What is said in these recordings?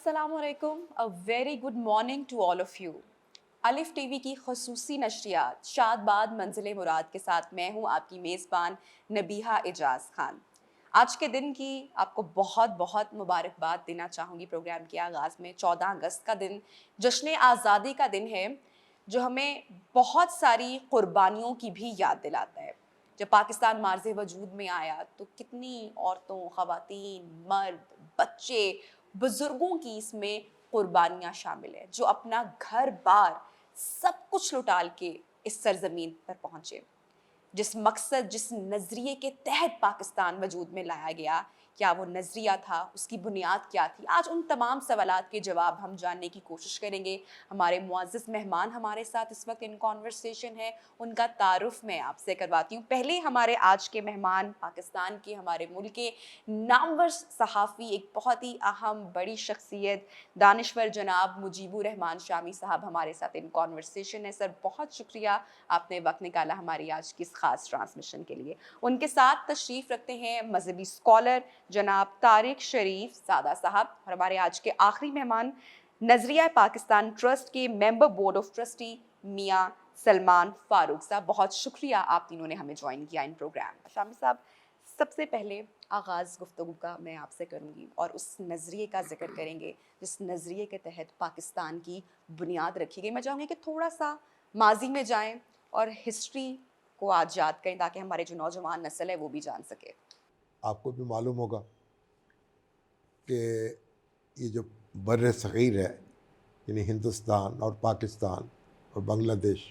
अस्सलामुअलैकुम, a very good morning to all of you. Alif TV की खसूसी नशरियात शादबाद मंजिल मुराद के साथ मैं हूँ आपकी मेज़बान नबीहा एजाज खान। आज के दिन की आपको बहुत बहुत मुबारकबाद देना चाहूँगी। प्रोग्राम के आगाज़ में 14 अगस्त का दिन जश्न आज़ादी का दिन है, जो हमें बहुत सारी कुर्बानियों की भी याद दिलाता है। जब पाकिस्तान मार्ज़ वजूद में आया तो कितनी औरतों, ख़वातीन, मर्द, बच्चे, बुजुर्गों की इसमें कुर्बानियाँ शामिल हैं, जो अपना घर बार सब कुछ लुटा के इस सरजमीन पर पहुँचे। जिस मकसद, जिस नज़रिए के तहत पाकिस्तान वजूद में लाया गया, क्या वो नज़रिया था, उसकी बुनियाद क्या थी? आज उन तमाम सवालात के जवाब हम जानने की कोशिश करेंगे। हमारे मुअज़्ज़ज़ मेहमान हमारे साथ इस वक्त इन कॉन्वर्सेशन है, उनका तारुफ मैं आपसे करवाती हूँ। पहले हमारे आज के मेहमान पाकिस्तान के, हमारे मुल्क के नामवर सहाफ़ी, एक बहुत ही अहम बड़ी शख्सियत दानिश्वर जनाब मुजीबुर रहमान शामी साहब हमारे साथ इन कॉन्वर्सेशन है। सर, बहुत शुक्रिया आपने वक्त निकाला हमारी आज की इस खास ट्रांसमिशन के लिए। उनके साथ तशरीफ़ रखते हैं मजहबी स्कॉलर जनाब तारिक शरीफ सादा साहब, और हमारे आज के आखिरी मेहमान नजरिया पाकिस्तान ट्रस्ट के मेंबर बोर्ड ऑफ ट्रस्टी मियाँ सलमान फारूक साहब। बहुत शुक्रिया आप तीनों ने हमें ज्वाइन किया इन प्रोग्राम। शामी साहब, सबसे पहले आगाज़ गुफ्तगू का मैं आपसे करूँगी और उस नज़रिए का जिक्र करेंगे जिस नज़रिए के तहत पाकिस्तान की बुनियाद रखी गई। मैं चाहूँगी कि थोड़ा सा माजी में जाएं और हिस्ट्री को आज याद करें, ताकि हमारे जो नौजवान नस्ल है वो भी जान सके। आपको भी मालूम होगा कि ये जो बर्र सग़ीर है, यानी हिंदुस्तान और पाकिस्तान और बांग्लादेश,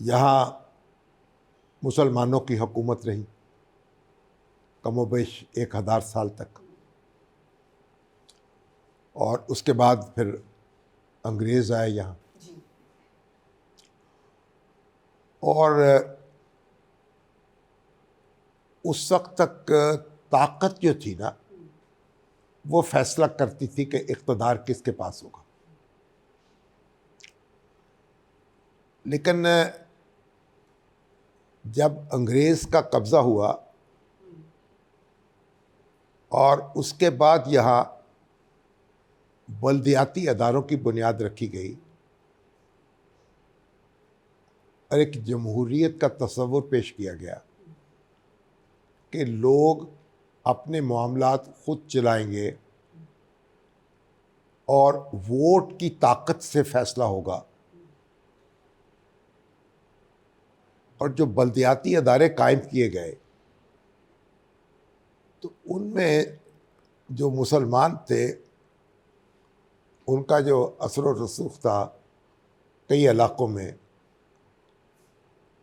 यहाँ मुसलमानों की हुकूमत रही कमोबेश 1000 साल तक, और उसके बाद फिर अंग्रेज़ आए यहाँ। और उस वक्त तक ताकत जो थी ना, वो फैसला करती थी कि इक़्तिदार किसके पास होगा। लेकिन जब अंग्रेज़ का कब्ज़ा हुआ और उसके बाद यहाँ बल्दियाती अदारों की बुनियाद रखी गई और एक जमहूरियत का तस्वुर पेश किया गया कि लोग अपने मामलात खुद चलाएंगे और वोट की ताकत से फैसला होगा, और जो बल्दियाती अदारे कायम किए गए तो उनमें जो मुसलमान थे उनका जो असर व रसूख था कई इलाक़ों में,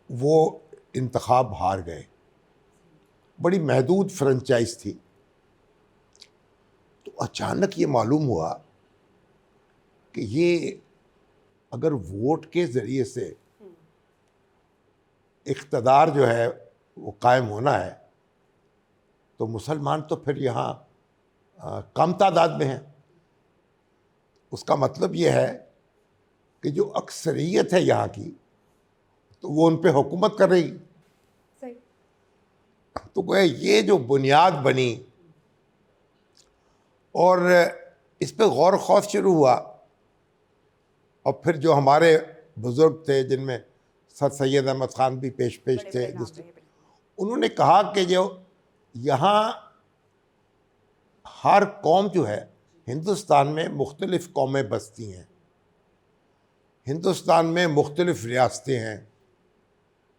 वो इंतखाब हार गए। बड़ी महदूद फ्रेंचाइज थी। तो अचानक ये मालूम हुआ कि ये अगर वोट के ज़रिए से इक़्तिदार जो है वो कायम होना है, तो मुसलमान तो फिर यहाँ कम तादाद में हैं। उसका मतलब ये है कि जो अक्सरियत है यहाँ की, तो वो उन पे हुकूमत कर रही। सही। तो गोया ये जो बुनियाद बनी और इस पे गौर खौफ शुरू हुआ, और फिर जो हमारे बुज़ुर्ग थे जिनमें सर सैयद अहमद ख़ान भी पेश थे, उन्होंने कहा कि जो यहाँ हर कौम जो है, हिंदुस्तान में मुख्तलिफ़ कौमें बसती हैं, हिंदुस्तान में मुख्तलिफ़ रियासतें हैं,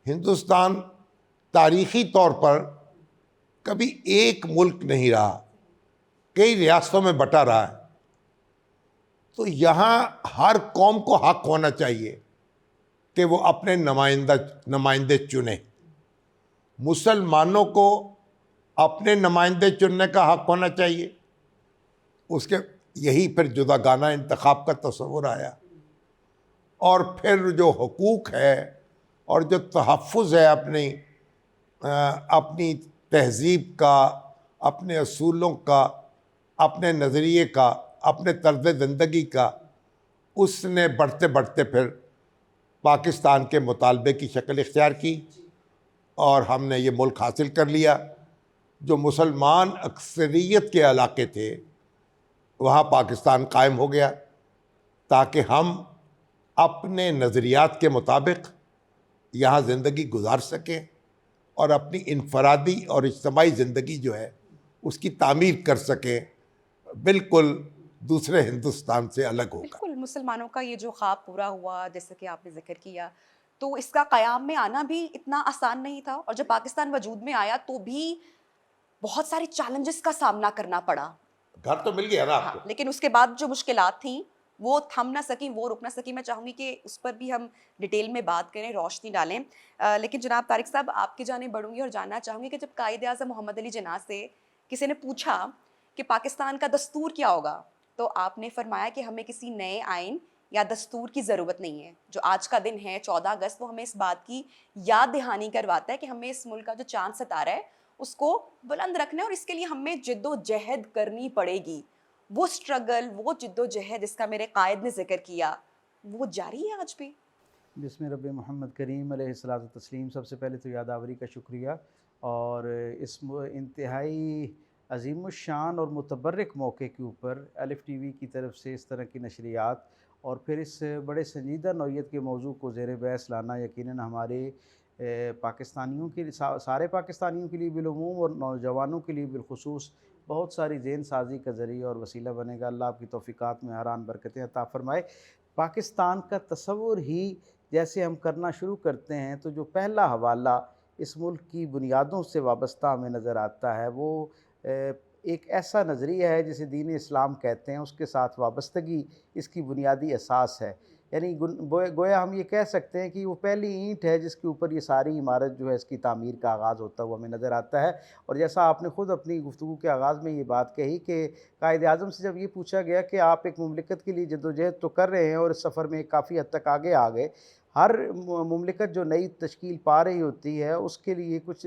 हिंदुस्तान तारीख़ी तौर पर कभी एक मुल्क नहीं रहा, कई रियासतों में बटा रहा है। तो यहाँ हर कौम को हक होना चाहिए कि वो अपने नुमाइंदे चुने। मुसलमानों को अपने नुमाइंदे चुनने का हक होना चाहिए। उसके यही फिर जुदागाना इंतखाब का तस्वुर आया, और फिर जो हुकूक है और जो तहफ़्फ़ुज़ है अपनी तहज़ीब का, अपने असूलों का, अपने नज़रिए का, अपने तर्ज़ ज़िंदगी का, उसने बढ़ते बढ़ते फिर पाकिस्तान के मुतालबे की शक्ल इख्तियार की, और हमने ये मुल्क हासिल कर लिया। जो मुसलमान अक्सरियत के इलाके थे वहाँ पाकिस्तान कायम हो गया ताकि हम अपने नज़रियात के मुताबिक यहाँ ज़िंदगी गुजार सकें और अपनी इनफरादी और इज्तमाही ज़िंदगी जो है उसकी तामीर कर सकें, बिल्कुल दूसरे हिंदुस्तान से अलग होकर। बिल्कुल, मुसलमानों का ये जो ख्वाब पूरा हुआ, जैसे कि आपने ज़िक्र किया, तो इसका क़याम में आना भी इतना आसान नहीं था, और जब पाकिस्तान वजूद में आया तो भी बहुत सारे चैलेंजेस का सामना करना पड़ा। घर तो मिल गया ना हाँ, आपको। लेकिन उसके बाद जो मुश्किलात थीं, वो थम ना सकीं, वो रुक ना सकीं। मैं चाहूँगी कि उस पर भी हम डिटेल में बात करें, रोशनी डालें। लेकिन जनाब तारिक साहब, आपकी जानिब बढ़ूँगी और जानना चाहूँगी कि जब कायद-ए-आज़म मोहम्मद अली जिन्ना से किसी ने पूछा कि पाकिस्तान का दस्तूर क्या होगा, तो आपने फरमाया कि हमें किसी नए आइन या दस्तूर की ज़रूरत नहीं है। जो आज का दिन है 14 अगस्त, वो हमें इस बात की याद दहानी करवाता है कि हमें इस मुल्क का जो चाँद सितारा है, उसको बुलंद रखना है, और इसके लिए हमें जिद्दोजहद करनी पड़ेगी। वो स्ट्रगल, वो जिद्दोजहद जिसका मेरे कायद ने ज़िक्र किया, वो जारी है आज भी? बिस्मिल्लाह रब्बि मोहम्मद करीम अलैहिस्सलातु तस्लीम। सबसे पहले तो यादावरी का शुक्रिया, और इस इंतहाई अज़ीमुश्शान और मुतबर्रिक मौके के ऊपर अलिफ टीवी की तरफ से इस तरह की नशरियात और फिर इस बड़े संजीदा नौइयत के मौजू को ज़ेर बहस लाना यकीनन हमारे पाकिस्तानियों के लिए, सारे पाकिस्तानियों के लिए बिलूमूम और नौजवानों के लिए बिलखुसूस बहुत सारी ज़हन साजी का ज़रिया और वसीला बनेगा। अल्लाह आपकी तौफ़ीक़ात में हरान बरकतें अता फ़रमाए। पाकिस्तान का तसव्वुर ही जैसे हम करना शुरू करते हैं तो जो पहला हवाला इस मुल्क की बुनियादों से वाबस्ता हमें नज़र आता है वो एक ऐसा नज़रिया है जिसे दीन इस्लाम कहते हैं, उसके साथ वाबस्तगी इसकी बुनियादी असास है। यानी गोया हम ये कह सकते हैं कि वो पहली ईंट है जिसके ऊपर ये सारी इमारत जो है इसकी तामीर का आगाज़ होता हुआ हमें नज़र आता है। और जैसा आपने ख़ुद अपनी गुफ्तगू के आगाज़ में ये बात कही कि कायद-ए-आज़म से जब ये पूछा गया कि आप एक मुमलिकत के लिए जद्दोजहद तो कर रहे हैं और इस सफ़र में काफ़ी हद तक आगे आ गए, हर मुमलिकत जो नई तश्कील पा रही होती है उसके लिए कुछ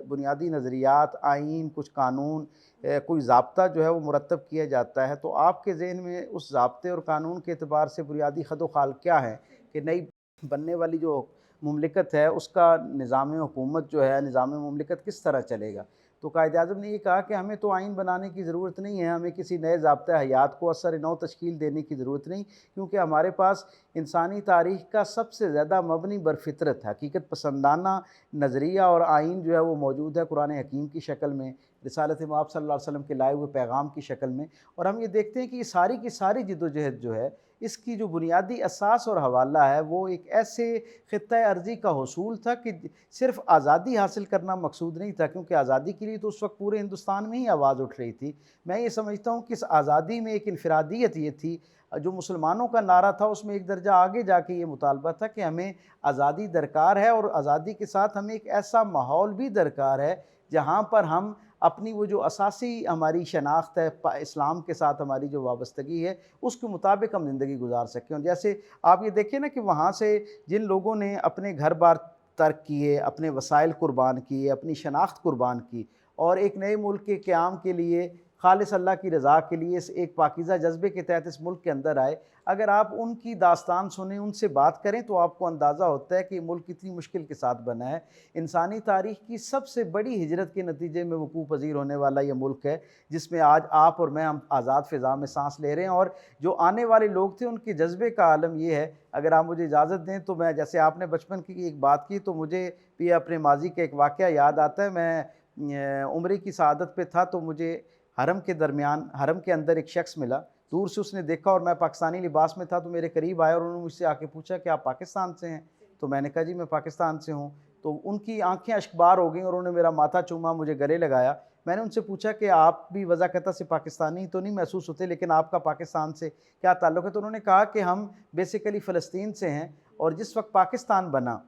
बुनियादी नज़रियात, आइन, कुछ कानून, कोई ज़ाब्ता जो है वो मुरतब किया जाता है। तो आपके ज़हन में उस ज़ाब्ते और कानून के एतबार से बुनियादी खद-ओ-ख़ाल क्या है कि नई बनने वाली जो मुमलिकत है उसका निज़ाम हुकूमत जो है, निज़ाम मुमलिकत किस तरह चलेगा? तो कायद-ए-आज़म ने ये कहा कि हमें तो आइन बनाने की ज़रूरत नहीं है, हमें किसी नए ज़ाब्ता हयात को असर नौ तश्कील देने की ज़रूरत नहीं, क्योंकि हमारे पास इंसानी तारीख़ का सबसे ज़्यादा मबनी बरफ़ितरत हकीकत पसंदाना नज़रिया और आइन जो है वो मौजूद है कुरान हकीम की शक्ल में, रिसालत मआब सल्लल्लाहु अलैहि वसल्लम के लाए हुए पैगाम की शक्ल में। और हम ये देखते हैं कि ये सारी की सारी जिद्दोजहद जो है इसकी जो बुनियादी असास और हवाला है वो एक ऐसे ख़ित्ता अर्ज़ी का हुसूल था कि सिर्फ़ आज़ादी हासिल करना मकसूद नहीं था, क्योंकि आज़ादी के लिए तो उस वक्त पूरे हिंदुस्तान में ही आवाज़ उठ रही थी। मैं ये समझता हूँ कि इस आज़ादी में एक इनफरादियत ये थी, जो मुसलमानों का नारा था उसमें एक दर्जा आगे जाके ये मुतालबा था कि हमें आज़ादी दरकार है, और आज़ादी के साथ हमें एक ऐसा माहौल भी दरकार है जहाँ पर हम अपनी वो जो असासी हमारी शनाख्त है इस्लाम के साथ हमारी जो वाबस्तगी है उसके मुताबिक हम ज़िंदगी गुजार सकें। और जैसे आप ये देखिए ना कि वहाँ से जिन लोगों ने अपने घर बार तर्क किए, अपने वसाइल कुर्बान किए, अपनी शनाख्त कुर्बान की और एक नए मुल्क के क़याम के लिए खालिस अल्लाह की रज़ा के लिए इस एक पाकीज़ा जज्बे के तहत इस मुल्क के अंदर आए, अगर आप उनकी दास्तान सुनें, उनसे बात करें तो आपको अंदाज़ा होता है कि ये मुल्क कितनी मुश्किल के साथ बना है। इंसानी तारीख़ की सबसे बड़ी हिजरत के नतीजे में वक़ूफ़ पज़ीर होने वाला ये मुल्क है, जिसमें आज आप और मैं हम आज़ाद फ़िज़ा में सांस ले रहे हैं। और जो आने वाले लोग थे उनके जज्बे का आलम ये है, अगर आप मुझे इजाज़त दें तो मैं, जैसे आपने बचपन की एक बात की तो मुझे भी अपने माजी का एक वाक़या याद आता है। मैं उम्रे की सआदत पे था तो मुझे हरम के दरमियान, हरम के अंदर एक शख्स मिला, दूर से उसने देखा और मैं पाकिस्तानी लिबास में था तो मेरे करीब आया और उन्होंने मुझसे आके पूछा कि आप पाकिस्तान से हैं? तो मैंने कहा जी मैं पाकिस्तान से हूँ। तो उनकी आंखें अश्कबार हो गईं और उन्होंने मेरा माथा चूमा, मुझे गले लगाया। मैंने उनसे पूछा कि आप भी वज़ाक़ता से पाकिस्तानी तो नहीं महसूस होते, लेकिन आपका पाकिस्तान से क्या ताल्लुक़ है? तो उन्होंने कहा कि हम बेसिकली फ़लस्तीन से हैं, और जिस वक्त पाकिस्तान बना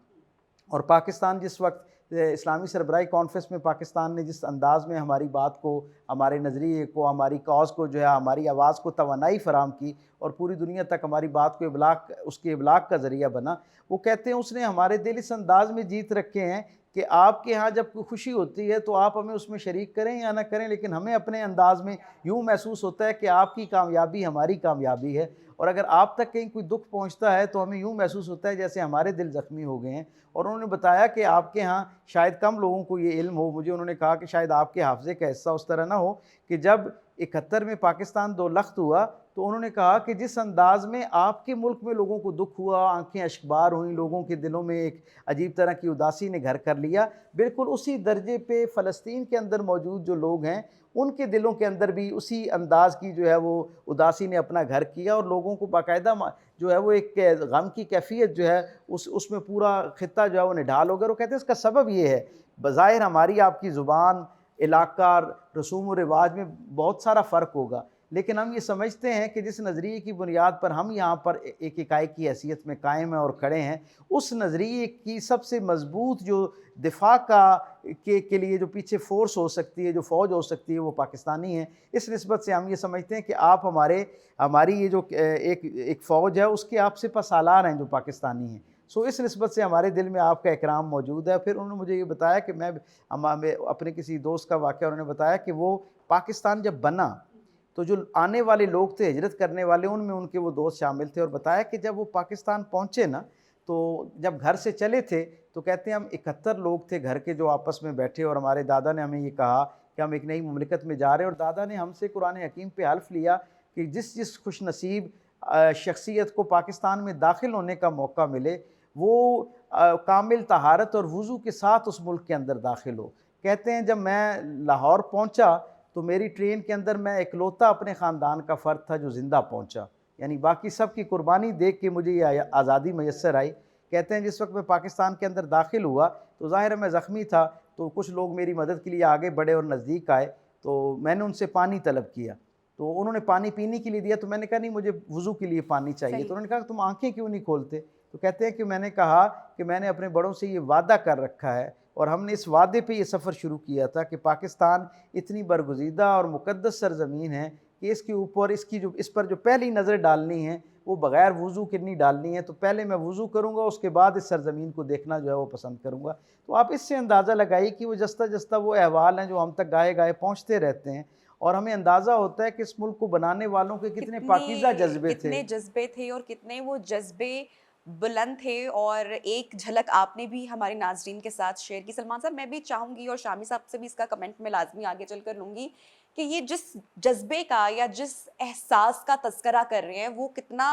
और पाकिस्तान जिस वक्त इस्लामी सरबराही कॉन्फ्रेंस में पाकिस्तान ने जिस अंदाज़ में हमारी बात को, हमारे नज़रिए को, हमारी कॉज़ को जो है, हमारी आवाज़ को तवानाई फ़राहम की और पूरी दुनिया तक हमारी बात को उसके इब्लाग का ज़रिया बना, वो कहते हैं उसने हमारे दिल इस अंदाज़ में जीत रखे हैं कि आपके यहाँ जब कोई खुशी होती है तो आप हमें उसमें शरीक करें या ना करें, लेकिन हमें अपने अंदाज़ में यूँ महसूस होता है कि आपकी कामयाबी हमारी कामयाबी है। और अगर आप तक कहीं कोई दुख पहुंचता है तो हमें यूँ महसूस होता है जैसे हमारे दिल ज़ख्मी हो गए हैं। और उन्होंने बताया कि आपके यहाँ शायद कम लोगों को ये इल्म हो, मुझे उन्होंने कहा कि शायद आपके हाफ़ज़े का हिस्सा उस तरह ना हो कि जब 71 में पाकिस्तान दो लख्त हुआ तो उन्होंने कहा कि जिस अंदाज में आपके मुल्क में लोगों को दुख हुआ, आंखें अश्कबार हुई, लोगों के दिलों में एक अजीब तरह की उदासी ने घर कर लिया, बिल्कुल उसी दर्जे पे फ़लस्तीन के अंदर मौजूद जो लोग हैं उनके दिलों के अंदर भी उसी अंदाज़ की जो है वो उदासी ने अपना घर किया और लोगों को बाकायदा जो है वो एक गम की कैफियत जो है उसमें पूरा ख़ित्ता जो है वो निढाल हो गया। वो कहते हैं इसका सबब ये है, बज़ाहिर हमारी आपकी ज़ुबान, इलाका, रसूम व रिवाज में बहुत सारा फ़र्क होगा, लेकिन हम ये समझते हैं कि जिस नज़रिए की बुनियाद पर हम यहाँ पर एक इकाई की हैसियत में कायम हैं और खड़े हैं, उस नज़रिए की सबसे मज़बूत जो दिफा के लिए जो पीछे फ़ोर्स हो सकती है, जो फ़ौज हो सकती है, वो पाकिस्तानी है। इस निस्बत से हम ये समझते हैं कि आप हमारी ये जो एक फ़ौज है उसके आप सिपहसालार हैं जो पाकिस्तानी हैं। सो इस निस्बत से हमारे दिल में आपका इकराम मौजूद है। फिर उन्होंने मुझे ये बताया कि मैं अपने किसी दोस्त का वाक़या उन्होंने बताया कि वो पाकिस्तान जब बना तो जो आने वाले लोग थे, हिजरत करने वाले, उनमें उनके वो दोस्त शामिल थे और बताया कि जब वो पाकिस्तान पहुँचे ना, तो जब घर से चले थे तो कहते हैं हम 71 लोग थे घर के जो आपस में बैठे और हमारे दादा ने हमें ये कहा कि हम एक नई मुमलिकत में जा रहे हैं और दादा ने हमसे कुरान हकीम पे हल्फ लिया कि जिस जिस खुश नसीब शख्सियत को पाकिस्तान में दाखिल होने का मौका मिले वो कामिल तहारत और वज़ू के साथ उस मुल्क के अंदर दाखिल हो। कहते हैं जब मैं लाहौर पहुँचा तो मेरी ट्रेन के अंदर मैं इकलौता अपने ख़ानदान का फ़र्द था जो ज़िंदा पहुँचा, यानी बाकी सब की कुर्बानी देख के मुझे ये आज़ादी मैसर आई। कहते हैं जिस वक्त मैं पाकिस्तान के अंदर दाखिल हुआ तो ज़ाहिर है मैं ज़ख्मी था, तो कुछ लोग मेरी मदद के लिए आगे बढ़े और नज़दीक आए, तो मैंने उनसे पानी तलब किया, तो उन्होंने पानी पीने के लिए दिया, तो मैंने कहा नहीं मुझे वज़ू के लिए पानी चाहिए। तो उन्होंने कहा तुम आँखें क्यों नहीं खोलते? तो कहते हैं कि मैंने कहा कि मैंने अपने बड़ों से ये वादा कर रखा है और हमने इस वादे पे ये सफ़र शुरू किया था कि पाकिस्तान इतनी बरगुज़ीदा और मुक़द्दस सरज़मीन है कि इसके ऊपर इस पर जो पहली नज़र डालनी है वो बग़ैर वज़ू के नहीं डालनी है, तो पहले मैं वज़ू करूँगा, उसके बाद इस सरज़मीन को देखना जो है वो पसंद करूँगा। तो आप इससे अंदाज़ा लगाइए कि वो जस्ता जस्ता वो अहवाल हैं जो हम तक गाहे गाहे पहुँचते रहते हैं और हमें अंदाज़ा होता है कि इस मुल्क को बनाने वालों के कितने पाकीज़ा जज्बे थे। कितने जज्बे थे और कितने वो जज्बे बुलंद थे। और एक झलक आपने भी हमारे नाज़रीन के साथ शेयर की। सलमान साहब, मैं भी चाहूँगी और शामी साहब से भी इसका कमेंट में लाज़मी आगे चलकर लूँगी कि ये जिस जज्बे का या जिस एहसास का तज़किरा कर रहे हैं वो कितना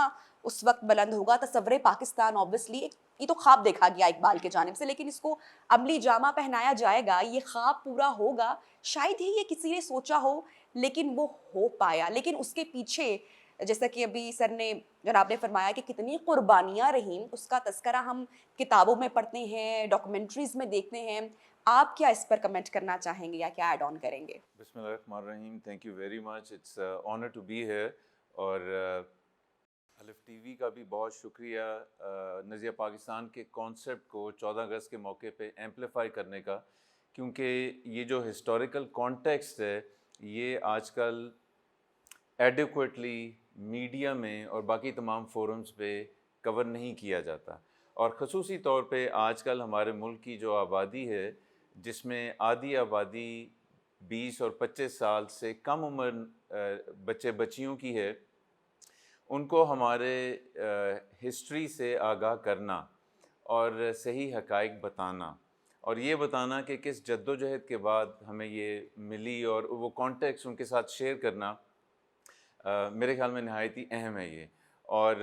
उस वक्त बुलंद होगा। तस्वुर पाकिस्तान ऑब्वियसली ये तो ख्वाब देखा गया इकबाल के जानिब से, लेकिन इसको अमली जामा पहनाया जाएगा, ये ख्वाब पूरा होगा। शायद ही ये किसी ने सोचा हो, लेकिन वो हो पाया। लेकिन उसके पीछे जैसा कि अभी सर ने जनाब ने फरमाया कि कितनी कुर्बानियाँ रहीं, उसका तज़किरा हम किताबों में पढ़ते हैं, डॉक्यूमेंट्रीज़ में देखते हैं। आप क्या इस पर कमेंट करना चाहेंगे या क्या ऐड ऑन करेंगे? बिस्मिल्लाहिर्रहमानिर्रहीम, thank you very much, it's honour to be here. और अलिफ टीवी का भी बहुत शुक्रिया नज़िया पाकिस्तान के कॉन्सेप्ट को 14 अगस्त के मौके पे एम्पलीफाई करने का, क्योंकि ये जो हिस्टोरिकल कॉन्टेक्स्ट है ये आजकल एडिक्वेटली मीडिया में और बाकी तमाम फोरम्स पे कवर नहीं किया जाता। और ख़ुसूसी तौर पे आजकल हमारे मुल्क की जो आबादी है जिसमें आधी आबादी 20 और 25 साल से कम उम्र बच्चे बच्चियों की है, उनको हमारे हिस्ट्री से आगाह करना और सही हक़ाइक़ बताना और ये बताना कि किस जद्दोजहद के बाद हमें ये मिली और वो कॉन्टेक्स्ट उनके साथ शेयर करना मेरे ख़्याल में नहायत ही अहम है ये। और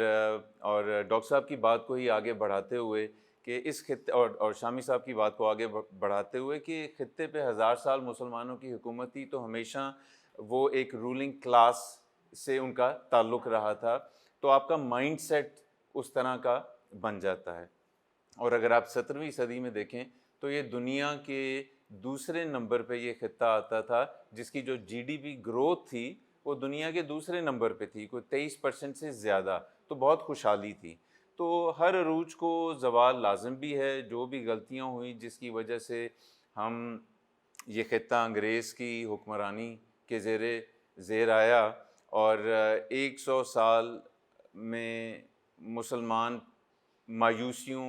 डॉक्टर साहब की बात को ही आगे बढ़ाते हुए कि इस खित्ते और शामी साहब की बात को आगे बढ़ाते हुए कि खित्ते पे 1000 साल मुसलमानों की हुकूमत थी, तो हमेशा वो एक रूलिंग क्लास से उनका ताल्लुक़ रहा था, तो आपका माइंड सेट उस तरह का बन जाता है। और अगर आप 17वीं सदी में देखें तो ये दुनिया के दूसरे नंबर पे ये खित्ता आता था जिसकी जो जीडीपी ग्रोथ थी वो दुनिया के दूसरे नंबर पे थी, कोई 23% से ज़्यादा, तो बहुत खुशहाली थी। तो हर अरूज को ज़वाल लाजिम भी है, जो भी गलतियाँ हुई जिसकी वजह से हम ये खित्ता अंग्रेज़ की हुक्मरानी के ज़ेर आया और 100 साल में मुसलमान मायूसियों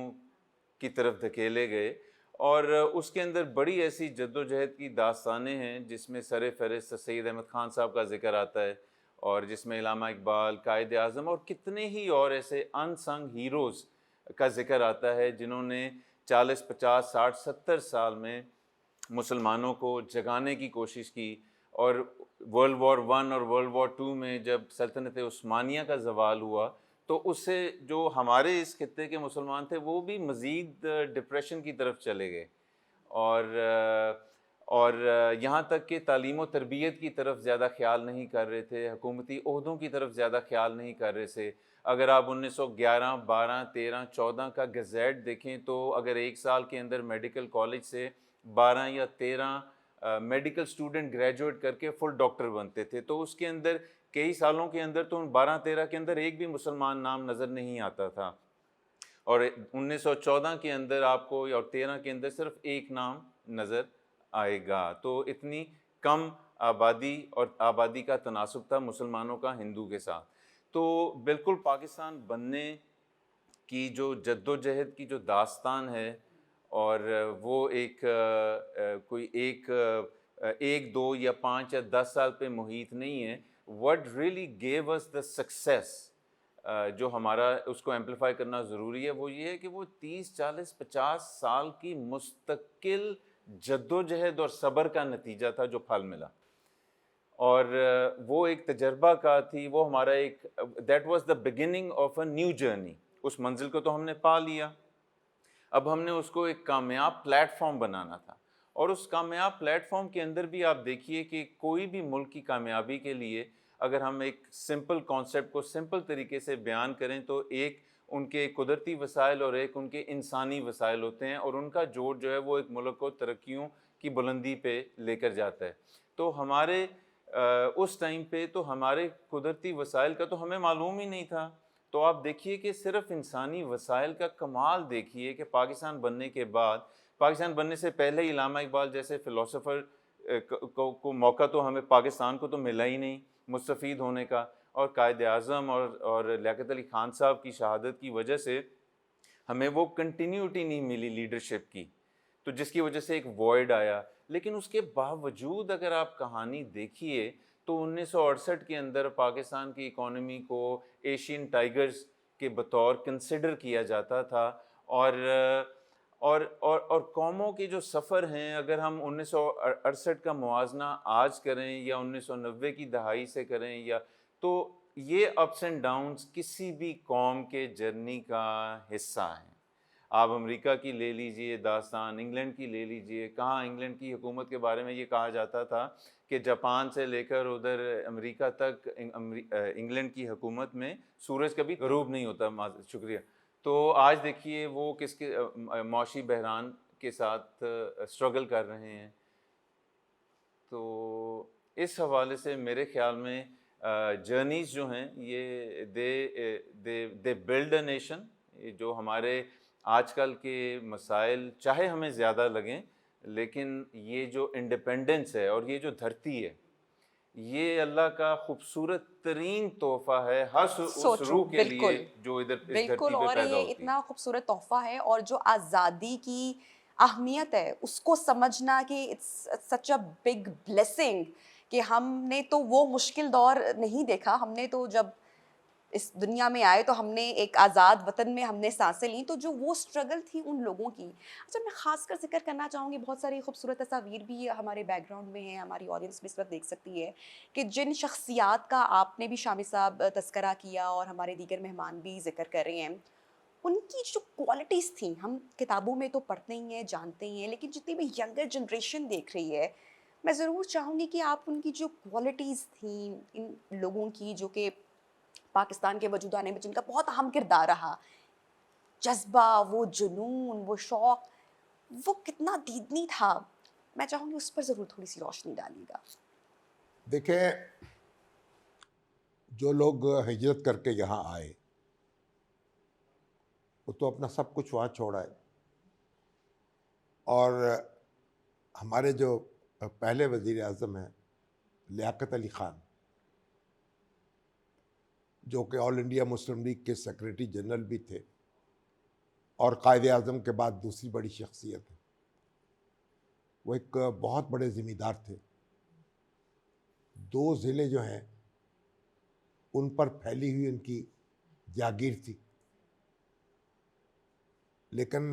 की तरफ धकेले गए और उसके अंदर बड़ी ऐसी जद्दोजहद की दास्तानें हैं जिसमें सर-ए-फ़हरिस्त सैयद अहमद ख़ान साहब का ज़िक्र आता है और जिसमें इल्लामा इक़बाल, कायद-ए-आज़म और कितने ही और ऐसे अनसंग हीरोज़ का ज़िक्र आता है जिन्होंने 40, 50, 60, 70 साल में मुसलमानों को जगाने की कोशिश की और वर्ल्ड वॉर वन और वर्ल्ड वॉर टू में जब सल्तनत उस्मानिया का ज़वाल हुआ, तो उससे जो हमारे इस खित्ते के मुसलमान थे वो भी मज़ीद डिप्रेशन की तरफ चले गए, और यहाँ तक कि तालीम व तरबियत की तरफ ज़्यादा ख्याल नहीं कर रहे थे, हुकूमती ओहदों की तरफ ज़्यादा ख्याल नहीं कर रहे थे। अगर आप 1911, 12, 13, 14 का गज़ेट देखें तो अगर एक साल के अंदर मेडिकल कॉलेज से 12 या 13 मेडिकल स्टूडेंट ग्रेजुएट करके फुल डॉक्टर बनते थे, तो उसके अंदर कई सालों के अंदर तो उन 12-13 के अंदर एक भी मुसलमान नाम नज़र नहीं आता था, और 1914 के अंदर आपको और 13 के अंदर सिर्फ एक नाम नज़र आएगा। तो इतनी कम आबादी और आबादी का तनासुब था मुसलमानों का हिंदू के साथ। तो बिल्कुल पाकिस्तान बनने की जो जद्दोजहद की जो दास्तान है, और वो एक कोई एक दो या 5 या 10 साल पे मुहित नहीं है। What really gave us the success, जो हमारा उसको एम्पलीफाई करना ज़रूरी है, वो ये है कि वो 30, 40, 50 साल की मुस्तकिल जद्दोजहद और सब्र का नतीजा था जो फल मिला, और वो एक तजर्बा का थी, वो हमारा एक that was the beginning of a new journey. उस मंजिल को तो हमने पा लिया, अब हमने उसको एक कामयाब प्लेटफॉर्म बनाना था, और उस कामयाब प्लेटफॉर्म के अंदर भी आप देखिए कि कोई भी मुल्क की कामयाबी के लिए अगर हम एक सिंपल कॉन्सेप्ट को सिंपल तरीके से बयान करें तो एक उनके कुदरती वसाइल और एक उनके इंसानी वसाइल होते हैं, और उनका जोड़ जो है वो एक मुल्क को तरक्कियों की बुलंदी पे लेकर जाता है। तो हमारे उस टाइम पे तो हमारे कुदरती वसाइल का तो हमें मालूम ही नहीं था। तो आप देखिए कि सिर्फ इंसानी वसाइल का कमाल देखिए कि पाकिस्तान बनने के बाद, पाकिस्तान बनने से पहले ही इल्लामा इकबाल जैसे फ़िलोसोफ़र को मौका तो हमें पाकिस्तान को तो मिला ही नहीं मुस्तफ़ीद होने का, और कायद-ए-आज़म और लियाक़त अली ख़ान साहब की शहादत की वजह से हमें वो कंटिन्यूटी नहीं मिली लीडरशिप की, तो जिसकी वजह से एक वॉइड आया। लेकिन उसके बावजूद अगर आप कहानी देखिए तो 1968 के अंदर पाकिस्तान की इकॉनमी को एशियन टाइगर्स के बतौर कंसिडर किया जाता था, और कौमों के जो सफ़र हैं, अगर हम 1968 का मुआजना आज करें या 1990 की दहाई से करें, या तो ये अप्स एंड डाउन्स किसी भी कौम के जर्नी का हिस्सा हैं। आप अमेरिका की ले लीजिए दास्तान, इंग्लैंड की ले लीजिए, कहाँ इंग्लैंड की हुकूमत के बारे में ये कहा जाता था कि जापान से लेकर उधर अमेरिका तक इंग्लैंड की हुकूमत में सूरज कभी ग़रूब नहीं होता। शुक्रिया। तो आज देखिए वो किसके मौशी बहरान के साथ स्ट्रगल कर रहे हैं। तो इस हवाले से मेरे ख़्याल में जर्नीज़ जो हैं ये दे बिल्ड अ नेशन। जो हमारे आजकल के मसाइल चाहे हमें ज़्यादा लगें, लेकिन ये जो इंडिपेंडेंस है और ये जो धरती है, ये अल्लाह का खूबसूरत तरीन तोहफ़ा है हर सो उस ट्रू, रूह के लिए बिल्कुल जो इधर इस बिल्कुल। धरती पे और पैदा ये होती है। इतना खूबसूरत तोहफ़ा है, और जो आज़ादी की अहमियत है उसको समझना कि it's such a big blessing, कि हमने तो वो मुश्किल दौर नहीं देखा। हमने तो जब इस दुनिया में आए तो हमने एक आज़ाद वतन में हमने सांसें लीं, तो जो वो स्ट्रगल थी उन लोगों की। अच्छा, मैं ख़ासकर ज़िक्र करना चाहूँगी, बहुत सारी खूबसूरत तस्वीर भी हमारे बैकग्राउंड में हैं, हमारी ऑडियंस भी इस वक्त देख सकती है, कि जिन शख्सियात का आपने भी शामिर साहब तस्करा किया और हमारे दीगर मेहमान भी ज़िक्र कर रहे हैं, उनकी जो क्वालिटीज़ थी, हम किताबों में तो पढ़ते ही हैं, जानते ही हैं, लेकिन जितनी भी यंगर जनरेशन देख रही है, मैं ज़रूर चाहूँगी कि आप उनकी जो क्वालिटीज़ थी इन लोगों की, जो कि पाकिस्तान के वजूद आने में जिनका बहुत अहम किरदार रहा, जज़्बा, वो जुनून, वो शौक़, वो कितना दीदनी था, मैं चाहूँगी उस पर ज़रूर थोड़ी-सी रोशनी डालिएगा। देखें, जो लोग हिजरत करके यहाँ आए वो तो अपना सब कुछ वहाँ छोड़ आए, और हमारे जो पहले वज़ीर आज़म हैं लियाक़त अली ख़ान, जो कि ऑल इंडिया मुस्लिम लीग के सेक्रेटरी जनरल भी थे और कायदे आज़म के बाद दूसरी बड़ी शख्सियत है, वो एक बहुत बड़े ज़िम्मेदार थे। 2 ज़िले जो हैं उन पर फैली हुई उनकी जागीर थी, लेकिन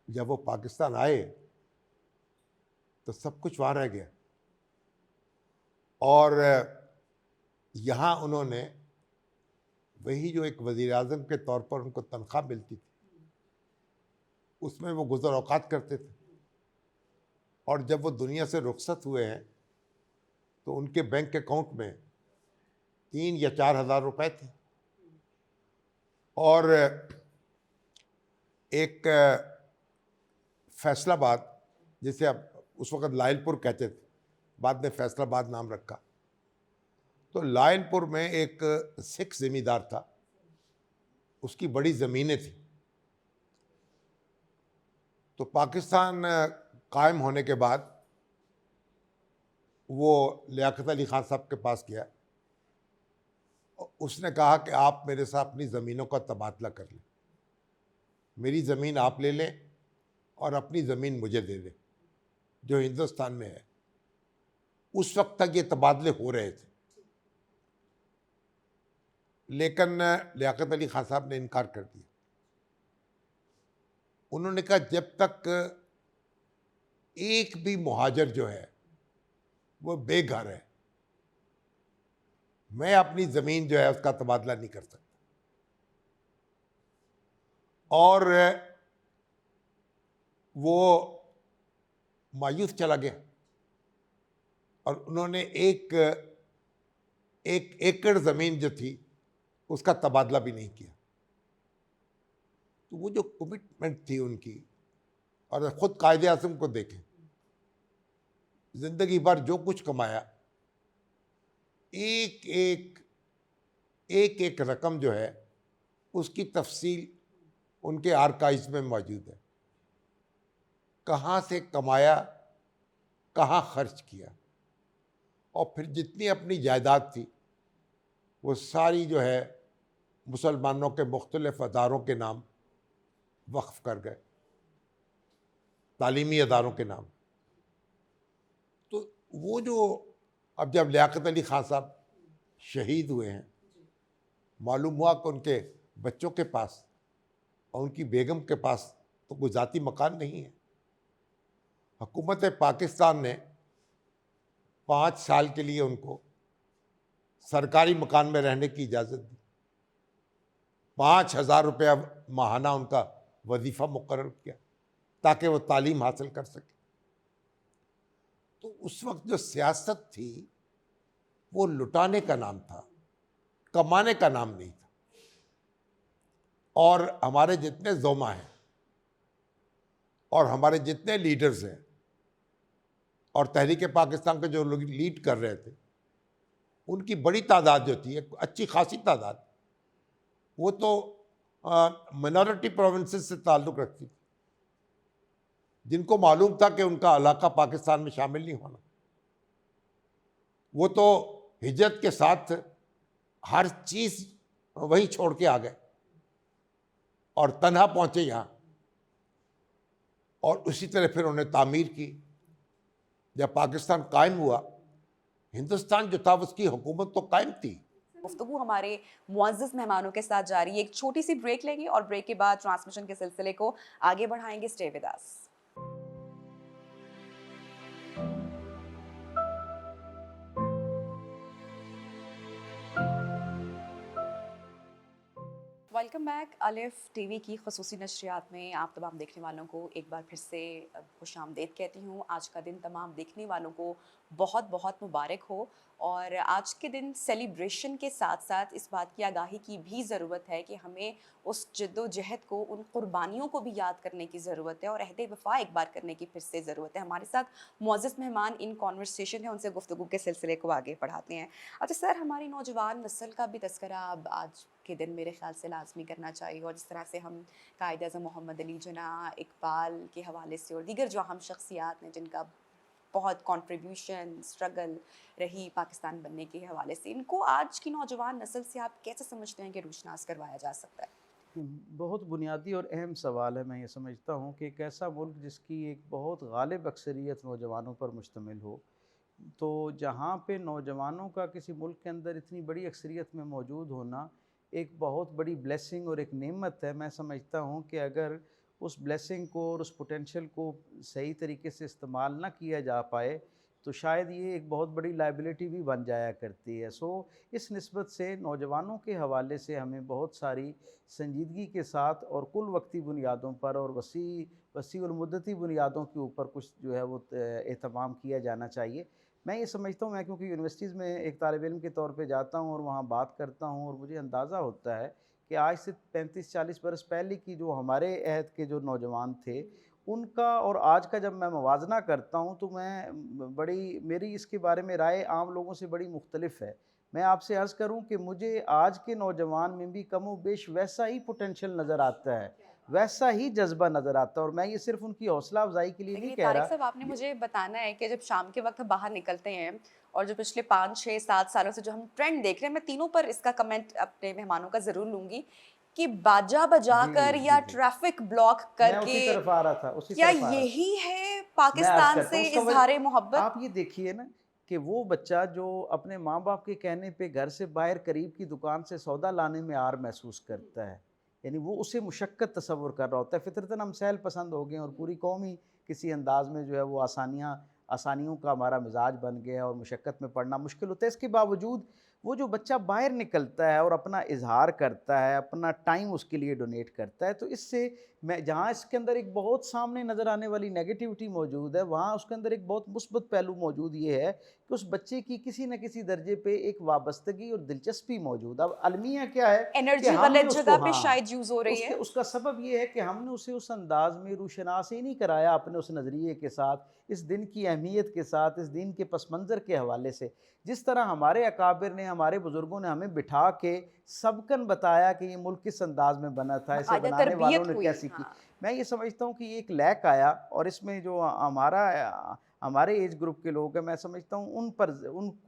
जब वो पाकिस्तान आए तो सब कुछ वहाँ रह गया। और यहाँ उन्होंने वही जो एक वज़ीर आज़म के तौर पर उनको तनख्वाह मिलती थी, उसमें वो गुज़र औक़ात करते थे। और जब वो दुनिया से रुखसत हुए हैं तो उनके बैंक अकाउंट में 3 या 4 हज़ार रुपए थे। और एक फैसलाबाद, जिसे अब उस वक़्त लायलपुर कहते थे, बाद में फैसलाबाद नाम रखा, तो लायलपुर में एक सिख ज़मींदार था, उसकी बड़ी ज़मीनें थी। तो पाकिस्तान कायम होने के बाद वो लियाकत अली ख़ान साहब के पास गया। उसने कहा कि आप मेरे साथ अपनी ज़मीनों का तबादला कर लें, मेरी ज़मीन आप ले लें और अपनी ज़मीन मुझे दे दें जो हिंदुस्तान में है। उस वक्त तक ये तबादले हो रहे थे, लेकिन लियाकत अली ख़ान साहब ने इनकार कर दिया। उन्होंने कहा जब तक एक भी मुहाजिर जो है वो बेघर है, मैं अपनी ज़मीन जो है उसका तबादला नहीं कर सकता। और वो मायूस चला गया और उन्होंने एक एकड़ ज़मीन जो थी उसका तबादला भी नहीं किया। तो वो जो कमिटमेंट थी उनकी, और ख़ुद कायदे आज़म को देखें, ज़िंदगी भर जो कुछ कमाया, एक एक रकम जो है उसकी तफसील उनके आर्काइव्स में मौजूद है। कहाँ से कमाया, कहाँ खर्च किया, और फिर जितनी अपनी जायदाद थी वो सारी जो है मुसलमानों के मुख्तलिफ अदारों के नाम वक्फ कर गए, तालीमी अदारों के नाम। तो वो जो अब जब लियाकत अली ख़ान साहब शहीद हुए हैं, मालूम हुआ कि उनके बच्चों के पास और उनकी बेगम के पास तो कोई ज़ाती मकान नहीं है। हुकूमत पाकिस्तान ने 5 साल के लिए उनको सरकारी मकान में रहने की इजाज़त दी। 5,000 रुपया माहाना उनका वजीफ़ा मुकर्रर किया ताकि वो तालीम हासिल कर सके। तो उस वक्त जो सियासत थी वो लुटाने का नाम था, कमाने का नाम नहीं था। और हमारे जितने ज़ोमा हैं और हमारे जितने लीडर्स हैं और तहरीक पाकिस्तान के जो लोग लीड कर रहे थे, उनकी बड़ी तादाद जो थी, एक अच्छी खासी तादाद, वो तो मिनॉरिटी प्रोविंसेस से ताल्लुक़ रखती थी, जिनको मालूम था कि उनका इलाका पाकिस्तान में शामिल नहीं होना। वो तो हिजरत के साथ हर चीज़ वहीं छोड़ के आ गए और तन्हा पहुँचे यहाँ, और उसी तरह फिर उन्हें तामीर की। जब पाकिस्तान कायम हुआ, हिंदुस्तान जो था उसकी हुकूमत तो कायम थी। गुफ्तगू हमारे मुअज़्ज़ज़ मेहमानों के साथ जारी है। एक छोटी सी ब्रेक लेंगे और ब्रेक के बाद ट्रांसमिशन के सिलसिले को आगे बढ़ाएंगे। Stay with us. Welcome back. अलिफ टीवी की खसूसी नशरियात में आप तमाम देखने वालों को एक बार फिर से खुशामदीद कहती हूँ। आज का दिन तमाम देखने वालों को बहुत बहुत मुबारक हो, और आज के दिन सेलिब्रेशन के साथ साथ इस बात की आगाही की भी ज़रूरत है कि हमें उस जद्दोजहद को, उन कुर्बानियों को भी याद करने की ज़रूरत है और अहद वफ़ा एक बार करने की फिर से ज़रूरत है। हमारे साथ मुअज़्ज़ज़ मेहमान इन कॉन्वर्सेशन है, उनसे गुफ्तगू के सिलसिले को आगे बढ़ाते हैं। अच्छा सर, हमारी नौजवान नस्ल का भी तस्करा अब आज के दिन मेरे ख़्याल से लाजमी करना चाहिए, और जिस तरह से हम कायद-ए-आज़म मोहम्मद अली जिन्नाह, इकबाल के हवाले से और दीगर जो अहम शख्सियात हैं जिनका बहुत कंट्रीब्यूशन, स्ट्रगल रही पाकिस्तान बनने के हवाले से, इनको आज की नौजवान नस्ल से आप कैसे समझते हैं कि रोशनास करवाया जा सकता है? बहुत बुनियादी और अहम सवाल है। मैं ये समझता हूँ कि एक ऐसा मुल्क जिसकी एक बहुत गालिब अक्सरियत नौजवानों पर मुश्तमिल हो, तो जहाँ पे नौजवानों का किसी मुल्क के अंदर इतनी बड़ी अक्सरियत में मौजूद होना एक बहुत बड़ी ब्लेसिंग और एक नेमत है। मैं समझता हूँ कि अगर उस ब्लेसिंग को और उस पोटेंशियल को सही तरीके से इस्तेमाल ना किया जा पाए तो शायद ये एक बहुत बड़ी लाइबिलिटी भी बन जाया करती है। सो इस निस्बत से नौजवानों के हवाले से हमें बहुत सारी संजीदगी के साथ और कुल वक्ती बुनियादों पर और वसी और मुद्दती बुनियादों के ऊपर कुछ जो है वो एहतमाम किया जाना चाहिए। मैं ये समझता हूँ, मैं क्योंकि यूनिवर्सिटीज़ में एक तालिब इल्म के तौर पे जाता हूँ और वहाँ बात करता हूँ, और मुझे अंदाज़ा होता है कि आज से 35-40 बरस पहले की जो हमारे अहद के जो नौजवान थे, उनका और आज का जब मैं मवाजना करता हूँ तो बड़ी मेरी इसके बारे में राय आम लोगों से बड़ी मुख्तलिफ है। मैं आपसे अर्ज़ करूँ कि मुझे आज के नौजवान में भी कमोबेश वैसा ही पोटेंशियल नज़र आता है, वैसा ही जज्बा नज़र आता है, और मैं ये सिर्फ़ उनकी हौसला अफ़ज़ाई के लिए नहीं देखिए कह तारिक रहा। साहब, आपने मुझे बताना है कि जब शाम के वक्त बाहर निकलते हैं और जो पिछले 5-6-7 सालों से जो हम ट्रेंड देख रहे हैं, मैं तीनों पर इसका कमेंट अपने मेहमानों का ज़रूर लूँगी कि बाजा बजाकर जी, या जी। ट्रैफिक ब्लॉक मैं करके, उसी तरफ आ रहा था, उसी क्या तरफ आ रहा था। यही है मैं अर्ज़ पाकिस्तान करता से हूँ उसका इज़हार मोहब्बत? आप ये देखिए ना कि वो बच्चा जो अपने माँ-बाप के कहने पे घर से बाहर करीब की दुकान से सौदा लाने में आर महसूस करता है, यानी वो उसे मुशक्क़त तसव्वुर कर रहा होता है। फ़ितरतन हम सहल पसंद हो गए हैं और पूरी कौम ही किसी अंदाज़ में जो है वो आसानियों का हमारा मिज़ाज बन गया है और मुशक्क़त में पड़ना मुश्किल होता है। इसके बावजूद वो जो बच्चा बाहर निकलता है और अपना इज़हार करता है, अपना टाइम उसके लिए डोनेट करता है, तो इससे मैं जहाँ इसके अंदर एक बहुत सामने नज़र आने वाली नेगेटिविटी मौजूद है, वहाँ उसके अंदर एक बहुत मुस्बत पहलू मौजूद ये है कि उस बच्चे की किसी न किसी दर्जे पे एक वाबस्तगी और दिलचस्पी मौजूद है। अब अलमिया क्या है कि एनर्जी हमने गलत उसको जगह पे हाँ, शायद यूज़ हो रही उसके है। उसका सबब ये है कि हमने उसे उस अंदाज़ में रूशनास ही नहीं कराया अपने उस नज़रिए के साथ, इस दिन की अहमियत के साथ, इस दिन के पस मंज़र के हवाले से। जिस तरह हमारे अकाबिर ने, हमारे बुज़ुर्गों ने हमें बिठा के सबकन बताया कि ये मुल्क किस अंदाज़ में बना था, इसे बाकायदा बनाने वालों तरबियत ने हुई, कैसी की। हाँ। मैं ये समझता हूँ कि ये एक लैक आया, और इसमें जो हमारे एज ग्रुप के लोग हैं, मैं समझता हूँ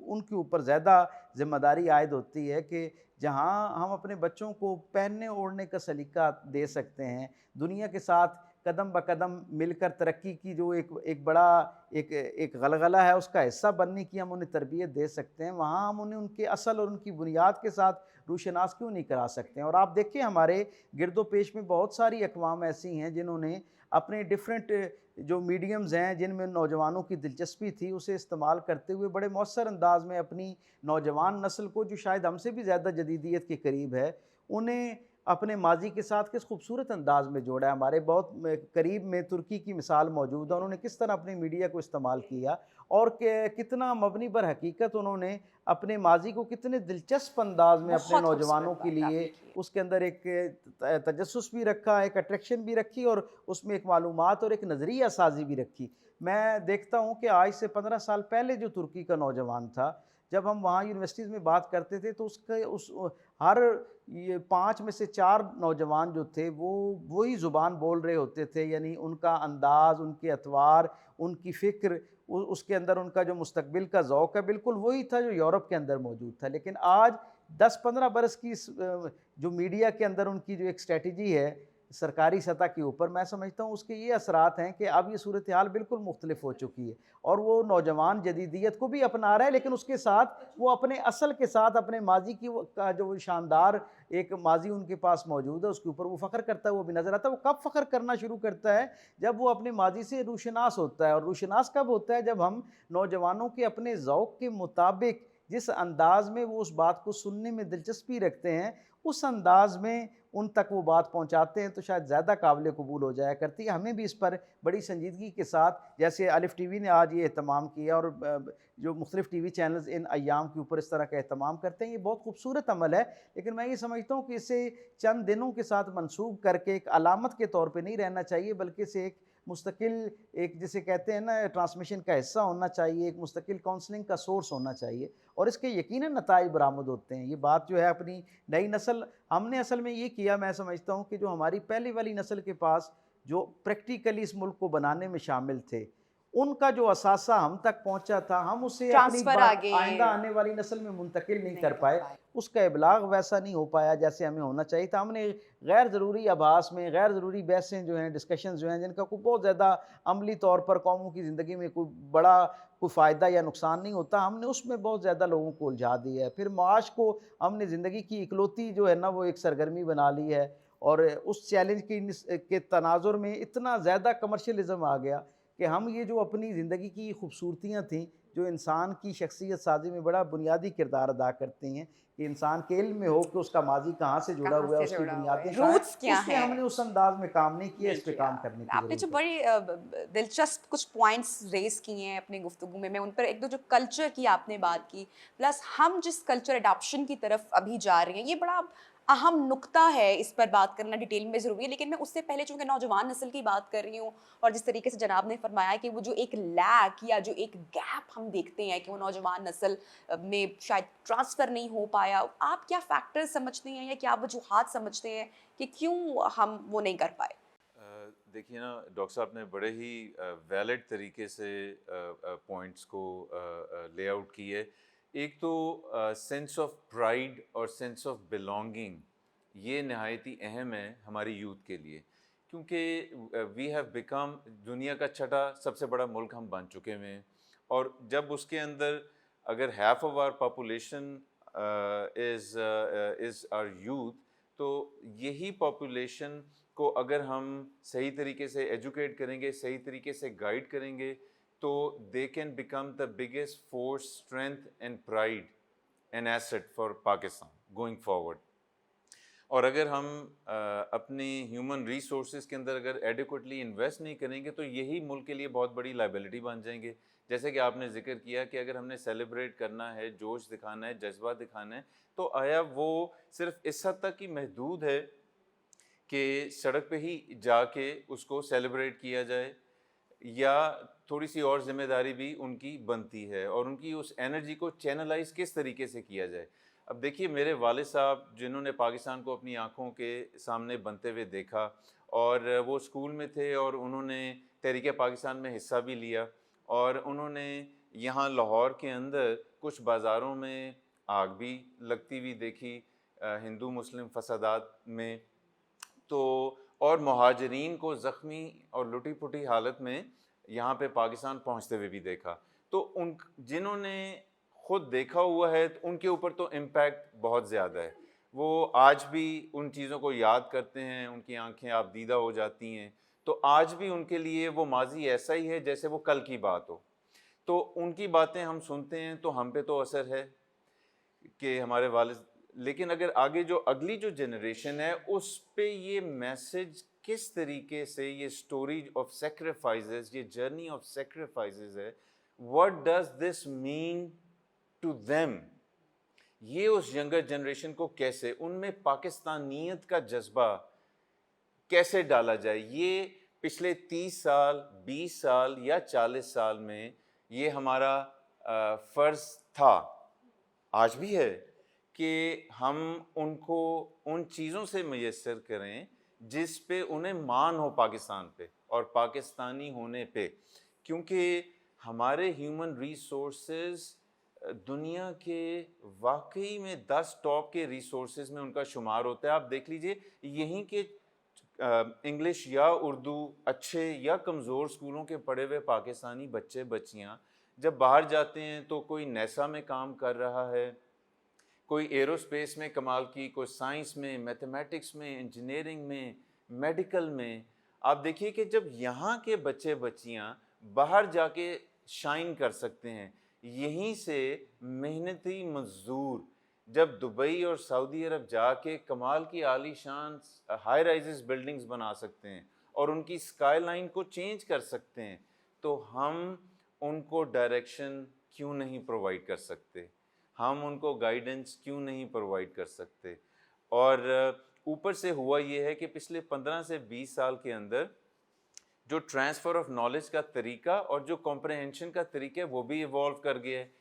उनके ऊपर ज़्यादा ज़िम्मेदारी आयद होती है कि जहाँ हम अपने बच्चों को पहनने ओढ़ने का सलीका दे सकते हैं, दुनिया के साथ कदम ब कदम मिलकर तरक्की की जो एक बड़ा एक गलगला है उसका हिस्सा बनने की हम उन्हें तरबियत दे सकते हैं, वहाँ हम उन्हें उनके असल और उनकी बुनियाद के साथ रूशनास क्यों नहीं करा सकते हैं। और आप देखिए हमारे गिरदो पेश में बहुत सारी अक़वाम ऐसी हैं जिन्होंने अपने डिफरेंट जो मीडियम्स हैं जिनमें नौजवानों की दिलचस्पी थी, उसे इस्तेमाल करते हुए बड़े मौसर अंदाज में अपनी नौजवान नस्ल को, जो शायद हमसे भी ज़्यादा जदीदियत के करीब है, उन्हें अपने माजी के साथ किस खूबसूरत अंदाज में जोड़ा है। हमारे बहुत करीब में तुर्की की मिसाल मौजूद है, उन्होंने किस तरह अपनी मीडिया को इस्तेमाल किया और कितना मबनी बर हकीकत उन्होंने अपने माजी को कितने दिलचस्प अंदाज में अपने बहुत नौजवानों खूबसूरत के बात लिए आपने की है। उसके अंदर एक तजस्सुस भी रखा, एक अट्रैक्शन भी रखी और उसमें एक मालूमात और एक नज़रिया साजी भी रखी। मैं देखता हूँ कि आज से 15 साल पहले जो तुर्की का नौजवान था, जब हम वहाँ यूनिवर्सिटीज़ में बात करते थे तो उसके उस हर ये 5 में से 4 नौजवान जो थे वो वही ज़ुबान बोल रहे होते थे, यानी उनका अंदाज़, उनके अतवार, उनकी फ़िक्र, उसके अंदर उनका जो मुस्तकबिल का ज़ौक़ है बिल्कुल वही था जो यूरोप के अंदर मौजूद था। लेकिन आज 10-15 बरस की जो मीडिया के अंदर उनकी जो एक स्ट्रैटेजी है सरकारी सतह के ऊपर, मैं समझता हूँ उसके ये असरात हैं कि अब ये सूरत हाल बिल्कुल मुख्तलिफ हो चुकी है और वो नौजवान जदीदियत को भी अपना रहा है, लेकिन उसके साथ वो अपने असल के साथ अपने माजी की का जो शानदार एक माजी उनके पास मौजूद है उसके ऊपर वो फ़ख्र करता है, वो भी नज़र आता है। वो कब फ़ख्र करना शुरू करता है? जब वो अपने माजी से रूशनास होता है, और रूशनास कब होता है? जब हम नौजवानों के अपने ज़ौक़ के मुताबिक जिस अंदाज़ में वो उस बात को सुनने में दिलचस्पी रखते हैं, उस अंदाज़ में उन तक वो बात पहुँचाते हैं, तो शायद ज़्यादा काबिल कबूल हो जाया करती है। हमें भी इस पर बड़ी संजीदगी के साथ, जैसे अलिफ टीवी ने आज ये एहतमाम किया और जो मुख्तलिफ़ टीवी चैनल्स इन अय्याम के ऊपर इस तरह का एहतमाम करते हैं, ये बहुत खूबसूरत अमल है। लेकिन मैं ये समझता हूँ कि इसे चंद दिनों के साथ मनसूब करके एक अलामत के तौर पे नहीं रहना चाहिए, बल्कि इसे एक मुस्तकिल, एक जिसे कहते हैं ना, ट्रांसमिशन का हिस्सा होना चाहिए, एक मुस्तकिल काउंसलिंग का सोर्स होना चाहिए और इसके यकीनन नताइज बरामद होते हैं। ये बात जो है अपनी नई नस्ल, हमने असल में ये किया, मैं समझता हूँ कि जो हमारी पहली वाली नस्ल के पास जो प्रैक्टिकली इस मुल्क को बनाने में शामिल थे, उनका जो असासा हम तक पहुँचा था, हम उसे अपनी ट्रांसफ़र आगे आइंदा आने वाली नस्ल में मुंतकिल नहीं कर कर पाए। पाए। उसका इबलाग वैसा नहीं हो पाया जैसे हमें होना चाहिए था। हमने गैर ज़रूरी आभास में, गैर ज़रूरी बहसें जो हैं, डिस्कशंस जो हैं, जिनका कोई बहुत ज़्यादा अमली तौर पर कौमों की ज़िंदगी में कोई फ़ायदा या नुकसान नहीं होता, हमने उसमें बहुत ज़्यादा लोगों को उलझा दिया है। फिर माश को हमने ज़िंदगी की इकलौती जो है ना, वो एक सरगर्मी बना ली है और उस चैलेंज के तनाज़ुर में इतना ज़्यादा कमर्शियलिज़म आ गया कि हम ये जो अपनी ज़िंदगी की खूबसूरतियाँ थीं, जो इंसान की शख्सियत साजी में बड़ा बुनियादी किरदार अदा करते हैं कि इंसान के इल्म में हो कि उसका माजी कहाँ से जुड़ा कहाँ हुआ है, से उसकी जुड़ा हुआ है, बुनियादें कहाँ हैं। रूट्स क्या उस पे हैं? हमने उस अंदाज में काम नहीं किया, नहीं इस पे किया। काम करने की आपने ज़रूरत जो है। बड़ी दिलचस्प कुछ पॉइंट्स रेज़ किए हैं अपनी गुफ्तगू में, मैं उन पर एक दो जो कल्चर की आपने बात की, प्लस हम जिस कल्चर एडॉप्शन की तरफ अभी जा रहे हैं, ये बड़ा अहम नुक्ता है, इस पर बात करना डिटेल में ज़रूरी है। लेकिन मैं उससे पहले चूँकि नौजवान नस्ल की बात कर रही हूँ और जिस तरीके से जनाब ने फरमाया कि वो जो एक लैक या जो एक गैप हम देखते हैं कि वो नौजवान नस्ल में शायद ट्रांसफ़र नहीं हो पाया, आप क्या फैक्टर्स समझते हैं या क्या वजूहात समझते हैं कि क्यों हम वो नहीं कर पाए? देखिए ना, डॉक्टर साहब ने बड़े ही वैलिड तरीके से पॉइंट्स को ले आउट की है। एक तो सेंस ऑफ प्राइड और सेंस ऑफ बिलोंगिंग, ये नहायत ही अहम है हमारी यूथ के लिए, क्योंकि वी हैव बिकम दुनिया का छठा सबसे बड़ा मुल्क हम बन चुके हुए हैं। और जब उसके अंदर अगर half of our population is our youth, तो यही पॉपुलेशन को अगर हम सही तरीके से एजुकेट करेंगे, सही तरीके से गाइड करेंगे, तो they can become the biggest force, strength and pride and asset for Pakistan going forward. और अगर हम अपनी ह्यूमन रिसोर्सेज के अंदर अगर एडिक्वेटली इन्वेस्ट नहीं करेंगे, तो यही मुल्क के लिए बहुत बड़ी लाइबिलिटी बन जाएंगे। जैसे कि आपने जिक्र किया कि अगर हमने सेलिब्रेट करना है, जोश दिखाना है, जज्बा दिखाना है, तो आया वो सिर्फ इस हद तक ही महदूद है कि सड़क पे ही जाके उसको सेलिब्रेट किया जाए, या थोड़ी सी और ज़िम्मेदारी भी उनकी बनती है और उनकी उस एनर्जी को चैनलाइज किस तरीके से किया जाए। अब देखिए, मेरे वालिद साहब जिन्होंने पाकिस्तान को अपनी आँखों के सामने बनते हुए देखा, और वो स्कूल में थे और उन्होंने तहरीक पाकिस्तान में हिस्सा भी लिया, और उन्होंने यहाँ लाहौर के अंदर कुछ बाज़ारों में आग भी लगती हुई देखी, हिंदू मुस्लिम फसादात में। तो और मुहाजिरीन को ज़ख्मी और लुटी-पुटी हालत में यहाँ पे पाकिस्तान पहुँचते हुए भी देखा। तो उन जिन्होंने खुद देखा हुआ है, तो उनके ऊपर तो इम्पैक्ट बहुत ज़्यादा है। वो आज भी उन चीज़ों को याद करते हैं, उनकी आँखें आबदीदा हो जाती हैं। तो आज भी उनके लिए वो माज़ी ऐसा ही है जैसे वो कल की बात हो। तो उनकी बातें हम सुनते हैं तो हम पे तो असर है कि हमारे वालिद, लेकिन अगर आगे जो अगली जो जनरेशन है उस पे ये मैसेज किस तरीके से, ये स्टोरी ऑफ सेक्रीफाइसेस, ये जर्नी ऑफ सेक्रीफाइसेस है, what does this mean to them, ये उस यंगर जनरेशन को कैसे, उनमें पाकिस्तानियत का जज्बा कैसे डाला जाए। ये पिछले 30 साल, 20 साल या 40 साल में ये हमारा फ़र्ज़ था, आज भी है, कि हम उनको उन चीज़ों से मुयस्सर करें जिस पे उन्हें मान हो पाकिस्तान पे और पाकिस्तानी होने पे। क्योंकि हमारे ह्यूमन रिसोर्सेज दुनिया के वाकई में 10 टॉप के रिसोर्सेज में उनका शुमार होता है। आप देख लीजिए, यहीं के इंग्लिश या उर्दू अच्छे या कमज़ोर स्कूलों के पढ़े हुए पाकिस्तानी बच्चे बच्चियाँ जब बाहर जाते हैं तो कोई नेसा में काम कर रहा है, कोई एरोस्पेस में कमाल की, कोई साइंस में, मैथमेटिक्स में, इंजीनियरिंग में, मेडिकल में। आप देखिए कि जब यहाँ के बच्चे बच्चियाँ बाहर जाके शाइन कर सकते हैं, यहीं से मेहनती मज़दूर जब दुबई और सऊदी अरब जाके कमाल की आलीशान हाई राइजेस बिल्डिंग्स बना सकते हैं और उनकी स्काई लाइन को चेंज कर सकते हैं, तो हम उनको डायरेक्शन क्यों नहीं प्रोवाइड कर सकते, हम उनको गाइडेंस क्यों नहीं प्रोवाइड कर सकते। और ऊपर से हुआ ये है कि पिछले 15 से 20 साल के अंदर जो ट्रांसफ़र ऑफ नॉलेज का तरीका और जो कॉम्प्रहेंशन का तरीका है वो भी इवॉल्व कर गया है।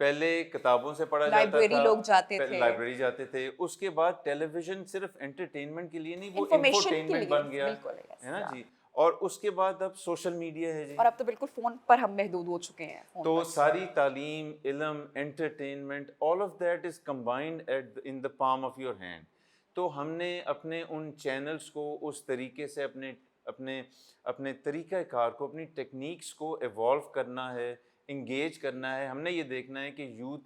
पहले किताबों से पढ़ा जाता लाइब्रेरी था, लोग जाते पहले थे, लाइब्रेरी जाते थे, उसके बाद टेलीविज़न सिर्फ एंटरटेनमेंट के लिए नहीं, वो इंफॉर्मेशन के इंफोटेनमेंट लिए, बन गया, बिल्कुल, yes, है ना yeah. जी। और उसके बाद अब सोशल मीडिया है जी। और अब तो बिल्कुल फ़ोन पर हम महदूद हो चुके हैं, फ़ोन तो पर। सारी तालीम, इल्म, entertainment, all of that is combined at in the palm of your hand. तो हमने अपने उन चैनल्स को उस तरीके से अपने अपने अपने तरीक़ाकार को, अपनी टेक्निक्स को एवॉल्व करना है, इंगेज करना है। हमने ये देखना है कि यूथ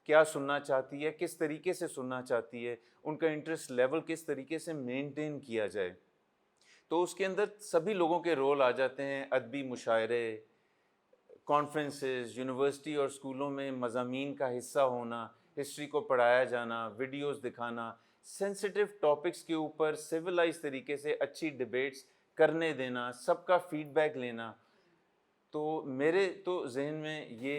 क्या सुनना चाहती है, किस तरीके से सुनना चाहती है, उनका इंटरेस्ट लेवल किस तरीके से मेंटेन किया जाए। तो उसके अंदर सभी लोगों के रोल आ जाते हैं, अदबी मुशायरे, कॉन्फ्रेंसेस, यूनिवर्सिटी और स्कूलों में मज़ामीन का हिस्सा होना, हिस्ट्री को पढ़ाया जाना, वीडियोस दिखाना, सेंसिटिव टॉपिक्स के ऊपर सिविलाइज तरीके से अच्छी डिबेट्स करने देना, सबका फीडबैक लेना। तो मेरे तो जहन में ये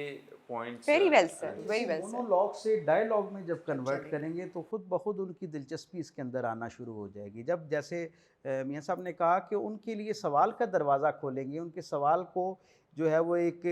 points very well sir, very well sir. Monologue से डायलॉग में जब कन्वर्ट करेंगे तो खुद ब खुद उनकी दिलचस्पी इसके अंदर आना शुरू हो जाएगी। जब जैसे मियां साहब ने कहा कि उनके लिए सवाल का दरवाज़ा खोलेंगे, उनके सवाल को जो है वो एक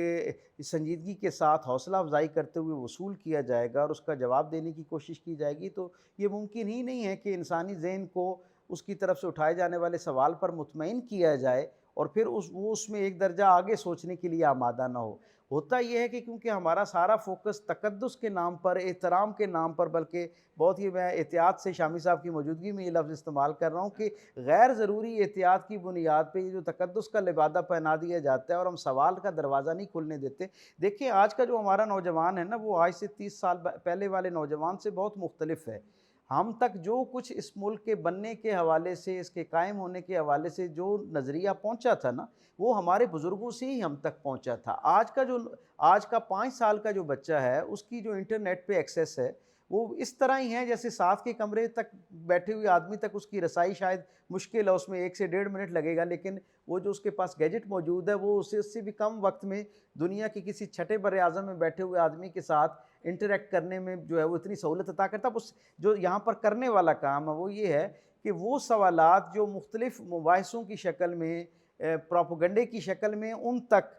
संजीदगी के साथ हौसला अफजाई करते हुए वसूल किया जाएगा और उसका जवाब देने की कोशिश की जाएगी, तो ये मुमकिन ही नहीं है कि इंसानी ज़हन को उसकी तरफ से उठाए जाने वाले सवाल पर मुतमईन किया जाए और फिर वो उसमें एक दर्जा आगे सोचने के लिए आमादा ना हो। होता यह है कि क्योंकि हमारा सारा फोकस तकद्दुस के नाम पर, एहतराम के नाम पर, बल्कि बहुत ही मैं एहतियात से शामी साहब की मौजूदगी में ये लफ्ज़ इस्तेमाल कर रहा हूँ कि गैर ज़रूरी एहतियात की बुनियाद पे ये जो तकद्दुस का लिबादा पहना दिया जाता है और हम सवाल का दरवाज़ा नहीं खुलने देते। देखिए आज का जो हमारा नौजवान है ना, वो आज से 30 साल पहले वाले नौजवान से बहुत मुख्तलिफ है। हम तक जो कुछ इस मुल्क के बनने के हवाले से, इसके कायम होने के हवाले से जो नज़रिया पहुंचा था ना, वो हमारे बुज़ुर्गों से ही हम तक पहुंचा था। आज का 5 साल का जो बच्चा है, उसकी जो इंटरनेट पे एक्सेस है, वो इस तरह ही है जैसे साथ के कमरे तक बैठे हुए आदमी तक उसकी रसाई शायद मुश्किल है, उसमें 1 से 1.5 मिनट लगेगा, लेकिन वो जो उसके पास गैजेट मौजूद है, वो उससे भी कम वक्त में दुनिया के किसी छठे बर्रे आज़म में बैठे हुए आदमी के साथ इंटरेक्ट करने में जो है वो इतनी सहूलत अता करता है। उस जो यहाँ पर करने वाला काम है वो ये है कि वो सवालात जो मुख्तलिफ़ मुबाहिसों की शक्ल में, प्रोपेगेंडे की शक्ल में उन तक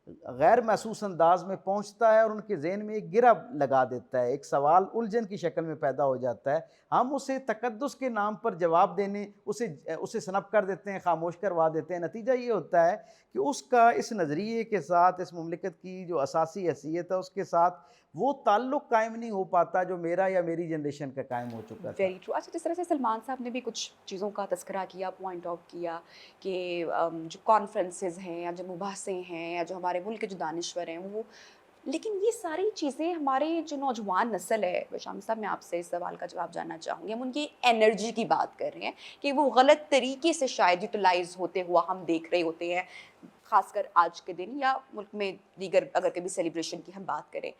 गैर महसूस अंदाज में पहुँचता है और उनके जहन में एक गिरा लगा देता है, एक सवाल उलझन की शक्ल में पैदा हो जाता है। हम उसे तकद्दुस के नाम पर जवाब देने उसे सनप कर देते हैं, खामोश करवा देते हैं। नतीजा ये होता है कि उसका इस नज़रिए के साथ, इस मुमलिकत की जो असासी हैसियत है उसके साथ वो ताल्लुक़ कायम नहीं हो पाता जो मेरा या मेरी जनरेशन का कायम हो चुका था। Very true. अच्छा, जिस तरह से सलमान साहब ने भी कुछ चीज़ों का तस्करा किया, पॉइंट आउट किया कि जो कॉन्फ्रेंसेस हैं या जो मुबाहसें हैं या जो हमारे मुल्क के जो दानिश्वर हैं वो, लेकिन ये सारी चीज़ें हमारे जो नौजवान नस्ल है, शामी साहब मैं आपसे इस सवाल का जवाब जानना चाहूँगी। हम उनकी एनर्जी की बात कर रहे हैं कि वो गलत तरीके से शायद यूटिलाइज होते हुआ हम देख रहे होते हैं, ख़ासकर आज के दिन या मुल्क में दीगर अगर कभी सेलिब्रेशन की हम बात करें।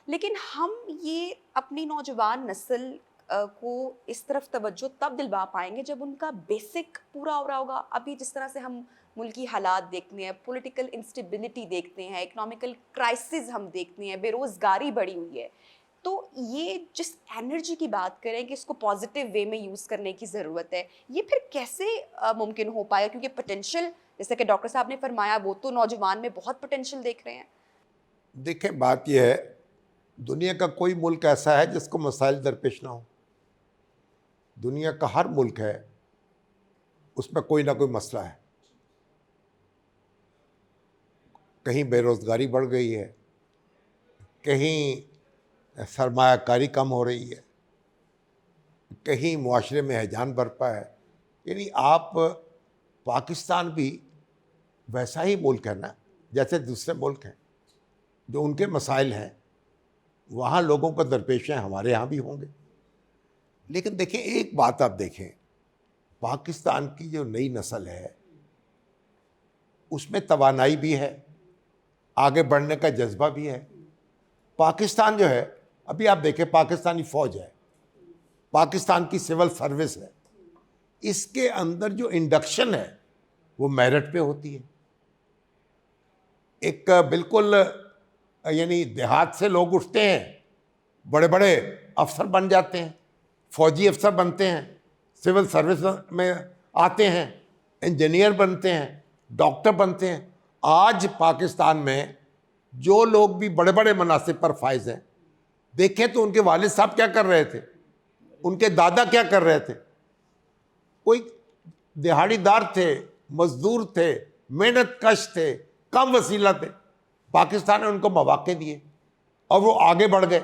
लेकिन हम ये अपनी नौजवान नस्ल को इस तरफ तवज्जो तब दिलवा पाएंगे जब उनका बेसिक पूरा हो रहा होगा। अभी जिस तरह से हम मुल्की हालात देखते हैं, पॉलिटिकल इंस्टेबिलिटी देखते हैं, इकोनॉमिकल क्राइसिस हम देखते हैं, बेरोज़गारी बढ़ी हुई है, तो ये जिस एनर्जी की बात करें कि इसको पॉजिटिव वे में यूज़ करने की ज़रूरत है, ये फिर कैसे मुमकिन हो पाएगा? क्योंकि पोटेंशियल, जैसे कि डॉक्टर साहब ने फरमाया, वो तो नौजवान में बहुत पोटेंशियल देख रहे हैं। देखें, बात यह है, दुनिया का कोई मुल्क ऐसा है जिसको मसाइल दरपेश ना हो। दुनिया का हर मुल्क है, उसमें कोई ना कोई मसला है। कहीं बेरोज़गारी बढ़ गई है, कहीं सरमायाकारी कम हो रही है, कहीं मुआशरे में हैजान बरपा है। यानी आप, पाकिस्तान भी वैसा ही मुल्क है ना जैसे दूसरे मुल्क हैं, जो उनके मसाइल हैं वहाँ लोगों को दरपेश हैं, हमारे यहाँ भी होंगे। लेकिन देखिए, एक बात आप देखें, पाकिस्तान की जो नई नस्ल है उसमें तवानाई भी है, आगे बढ़ने का जज्बा भी है। पाकिस्तान जो है, अभी आप देखें, पाकिस्तानी फ़ौज है, पाकिस्तान की सिविल सर्विस है, इसके अंदर जो इंडक्शन है वो मेरिट पे होती है। एक बिल्कुल यानी देहात से लोग उठते हैं, बड़े बड़े अफसर बन जाते हैं, फौजी अफसर बनते हैं, सिविल सर्विस में आते हैं, इंजीनियर बनते हैं, डॉक्टर बनते हैं। आज पाकिस्तान में जो लोग भी बड़े बड़े मनासिब पर फाइज हैं, देखें तो उनके वालिद साहब क्या कर रहे थे, उनके दादा क्या कर रहे थे। कोई दिहाड़ीदार थे, मजदूर थे, मेहनत कश थे, कम वसीला थे, पाकिस्तान ने उनको मौके दिए और वो आगे बढ़ गए।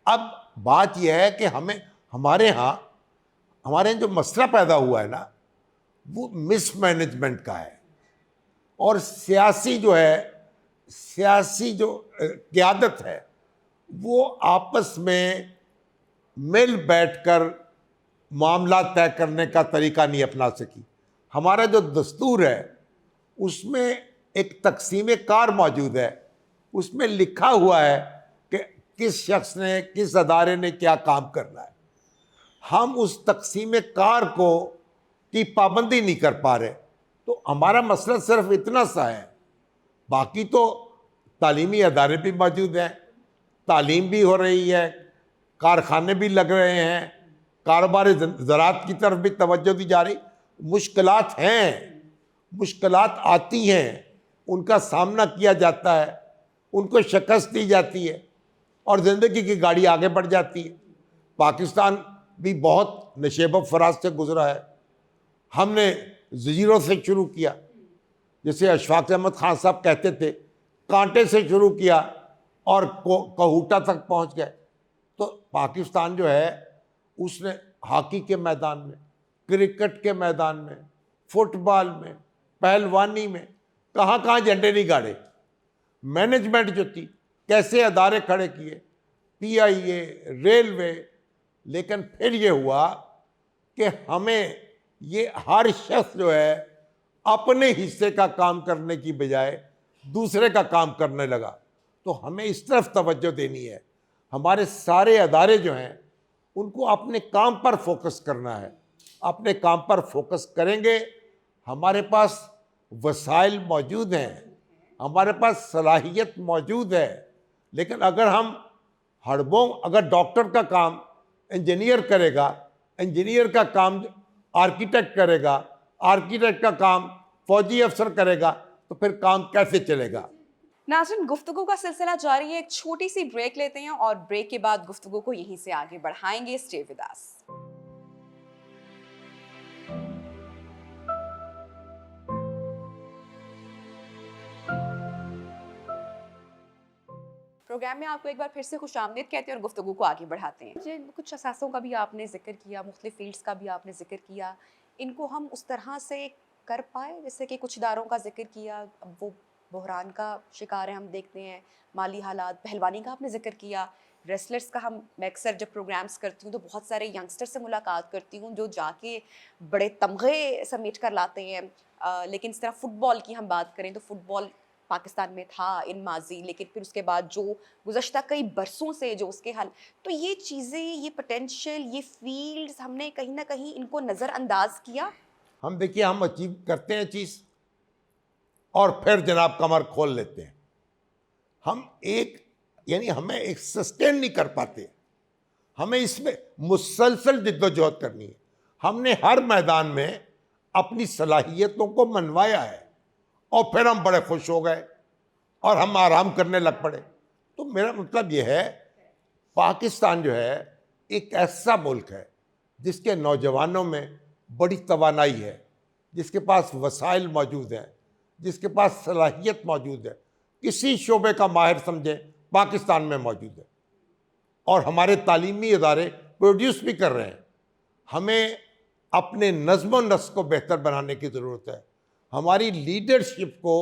अब बात यह है कि हमारे यहाँ जो मसला पैदा हुआ है ना, वो मिसमैनेजमेंट का है। और सियासी जो क़यादत है वो आपस में मिल बैठकर मामला तय करने का तरीका नहीं अपना सकी। हमारा जो दस्तूर है उसमें एक तकसीम कार मौजूद है, उसमें लिखा हुआ है कि किस शख्स ने, किस अदारे ने क्या काम करना है। हम उस तकसीम कार को की पाबंदी नहीं कर पा रहे। तो हमारा मसला सिर्फ इतना सा है, बाकी तो तालीमी अदारे भी मौजूद हैं, तालीम भी हो रही है, कारखाने भी लग रहे हैं, कारोबार ज़राअत की तरफ भी तवज्जो दी जा रही। मुश्किलात हैं, मुश्किलात आती हैं, उनका सामना किया जाता है, उनको शिकस्त दी जाती है और ज़िंदगी की गाड़ी आगे बढ़ जाती है। पाकिस्तान भी बहुत नशेब फराज से गुजरा है। हमने ज़ीरो से शुरू किया, जैसे अशफाक अहमद खान साहब कहते थे, कांटे से शुरू किया और कहूटा तक पहुंच गए। तो पाकिस्तान जो है उसने हॉकी के मैदान में, क्रिकेट के मैदान में, फुटबॉल में, पहलवानी में कहाँ कहाँ झंडे नहीं गाड़े। मैनेजमेंट जो थी, कैसे अदारे खड़े किए, PIA, रेलवे। लेकिन फिर ये हुआ कि हमें ये हर शख्स जो है अपने हिस्से का काम करने की बजाय दूसरे का काम करने लगा। तो हमें इस तरफ तवज्जो देनी है। हमारे सारे अदारे जो हैं उनको अपने काम पर फोकस करना है। अपने काम पर फोकस करेंगे, हमारे पास वसाइल मौजूद हैं, हमारे पास सलाहियत मौजूद है। लेकिन अगर हम हड़बों, अगर डॉक्टर का काम इंजीनियर करेगा, इंजीनियर का काम आर्किटेक्ट करेगा, आर्किटेक्ट का काम फौजी अफसर करेगा, तो फिर काम कैसे चलेगा। नाज़रीन, गुफ्तगू का सिलसिला जारी है। एक छोटी सी ब्रेक लेते हैं और ब्रेक के बाद गुफ्तगू को यहीं से आगे बढ़ाएंगे। Stay with us. प्रोग्राम में आपको एक बार फिर से खुशामदीद कहते हैं और गुफ्तगू को आगे बढ़ाते हैं। जी, कुछ असासों का भी आपने जिक्र किया, मुख्तलिफ फील्ड्स का भी आपने जिक्र किया। इनको हम उस तरह से कर पाए, जैसे कि कुछ इदारों का जिक्र किया, अब वो बहरान का शिकार है, हम देखते हैं, माली हालात। पहलवानी का आपने जिक्र किया, रेसलर्स का। मैं अक्सर जब प्रोग्राम्स करती हूँ तो बहुत सारे यंगस्टर से मुलाकात करती हूँ जो जाके बड़े तमगे समेट कर लाते हैं। लेकिन इस तरह फ़ुटबॉल की हम बात करें तो फ़ुटबॉल पाकिस्तान में था इन माजी, लेकिन फिर उसके बाद जो गुज़श्ता कई बरसों से जो उसके हल, तो ये चीज़ें, ये पोटेंशियल, ये फील्ड्स हमने कहीं ना कहीं इनको नज़रअंदाज किया। हम देखिए, हम अचीव करते हैं चीज़ और फिर जनाब कमर खोल लेते हैं। हम हमें एक सस्टेन नहीं कर पाते। हमें इसमें मुसलसल जिद्दोजहद करनी है। हमने हर मैदान में अपनी सलाहियतों को मनवाया है और फिर हम बड़े खुश हो गए और हम आराम करने लग पड़े। तो मेरा मतलब यह है, पाकिस्तान जो है एक ऐसा मुल्क है जिसके नौजवानों में बड़ी तवानाई है, जिसके पास वसाइल मौजूद हैं, जिसके पास सलाहियत मौजूद है। किसी शोबे का माहिर समझे पाकिस्तान में मौजूद है और हमारे तालीमी इदारे प्रोड्यूस भी कर रहे हैं। हमें अपने नज़्म व नस्क को बेहतर बनाने की ज़रूरत है। हमारी लीडरशिप को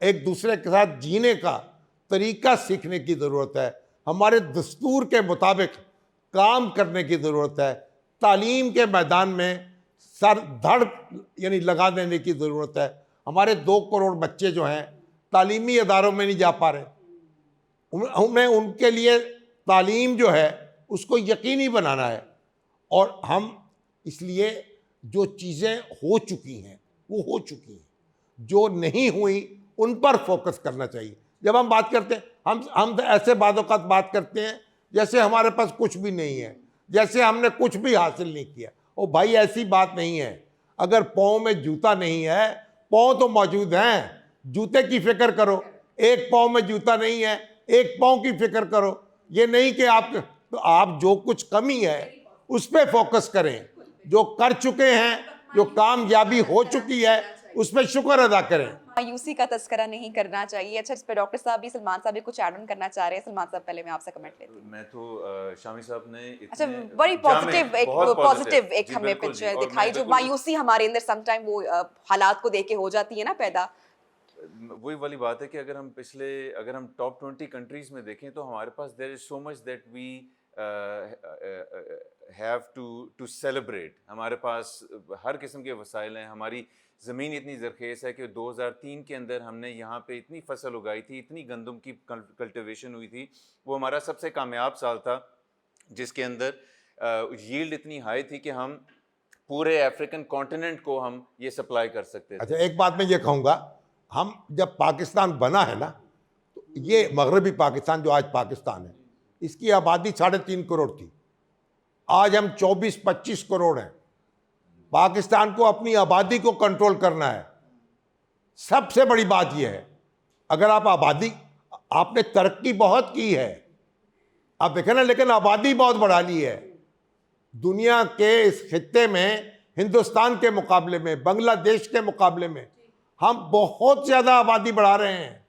एक दूसरे के साथ जीने का तरीका सीखने की ज़रूरत है। हमारे दस्तूर के मुताबिक काम करने की ज़रूरत है। तालीम के मैदान में सर धड़ लगा देने की ज़रूरत है। हमारे 2 करोड़ बच्चे जो हैं तालीमी अदारों में नहीं जा पा रहे। हमें उनके लिए तालीम जो है उसको यकीनी बनाना है। और हम इसलिए जो चीज़ें हो चुकी हैं वो हो चुकी हैं, जो नहीं हुई उन पर फोकस करना चाहिए। जब हम बात करते हैं, हम ऐसे बात करते हैं जैसे हमारे पास कुछ भी नहीं है, जैसे हमने कुछ भी हासिल नहीं किया। ओ भाई, ऐसी बात नहीं है। अगर पाँव में जूता नहीं है, पाँव तो मौजूद हैं, जूते की फिक्र करो। एक पाँव में जूता नहीं है, एक पाँव की फिक्र करो। ये नहीं कि आप जो कुछ कमी है उस पर फोकस करें। जो कर चुके हैं, जो कामयाबी हो चुकी है, उस पर शुक्र अदा करें। मायूसी का तस्करा नहीं करना चाहिए। अच्छा, इस पे डॉक्टर साहब भी, सलमान साहब भी कुछ ऐड ऑन करना चाह रहे हैं। सलमान साहब, पहले मैं आपसे कमेंट लेती हूँ। मैं तो शामी साहब ने अच्छा, बड़ी पॉजिटिव एक हमें पिक्चर दिखाई, जो मायूसी हमारे अंदर समटाइम वो हालात को देख के हो जाती है ना पैदा। वही वाली बात है कि अगर हम टॉप 20 कंट्रीज में देखें तो हमारे पास there is so much that we have to celebrate. हमारे पास हर किस्म के वसाइल हैं, हमारी ज़मीन इतनी ज़रखेज़ है कि 2003 के अंदर हमने यहाँ पे इतनी फसल उगाई थी, इतनी गंदम की कल्टिवेशन हुई थी। वो हमारा सबसे कामयाब साल था जिसके अंदर यील्ड इतनी हाई थी कि हम पूरे अफ्रीकन कॉन्टिनेंट को हम ये सप्लाई कर सकते थे। अच्छा, एक बात मैं ये कहूँगा, हम जब पाकिस्तान बना है ना, तो ये मगरबी पाकिस्तान जो आज पाकिस्तान है, इसकी आबादी 3.5 करोड़ थी। आज हम 24-25 करोड़ हैं। पाकिस्तान को अपनी आबादी को कंट्रोल करना है। सबसे बड़ी बात यह है, अगर आप आबादी, आपने तरक्की बहुत की है, आप देखें ना, लेकिन आबादी बहुत बढ़ा ली है। दुनिया के इस खित्ते में हिंदुस्तान के मुकाबले में, बांग्लादेश के मुकाबले में हम बहुत ज़्यादा आबादी बढ़ा रहे हैं,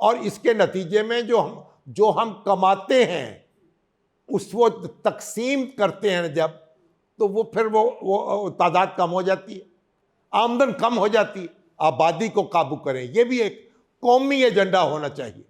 और इसके नतीजे में जो हम कमाते हैं उस वो तकसीम करते हैं जब, तो वो फिर वो तादाद कम हो जाती है, आमदन कम हो जाती है। आबादी को काबू करें, ये भी एक कौमी एजेंडा होना चाहिए।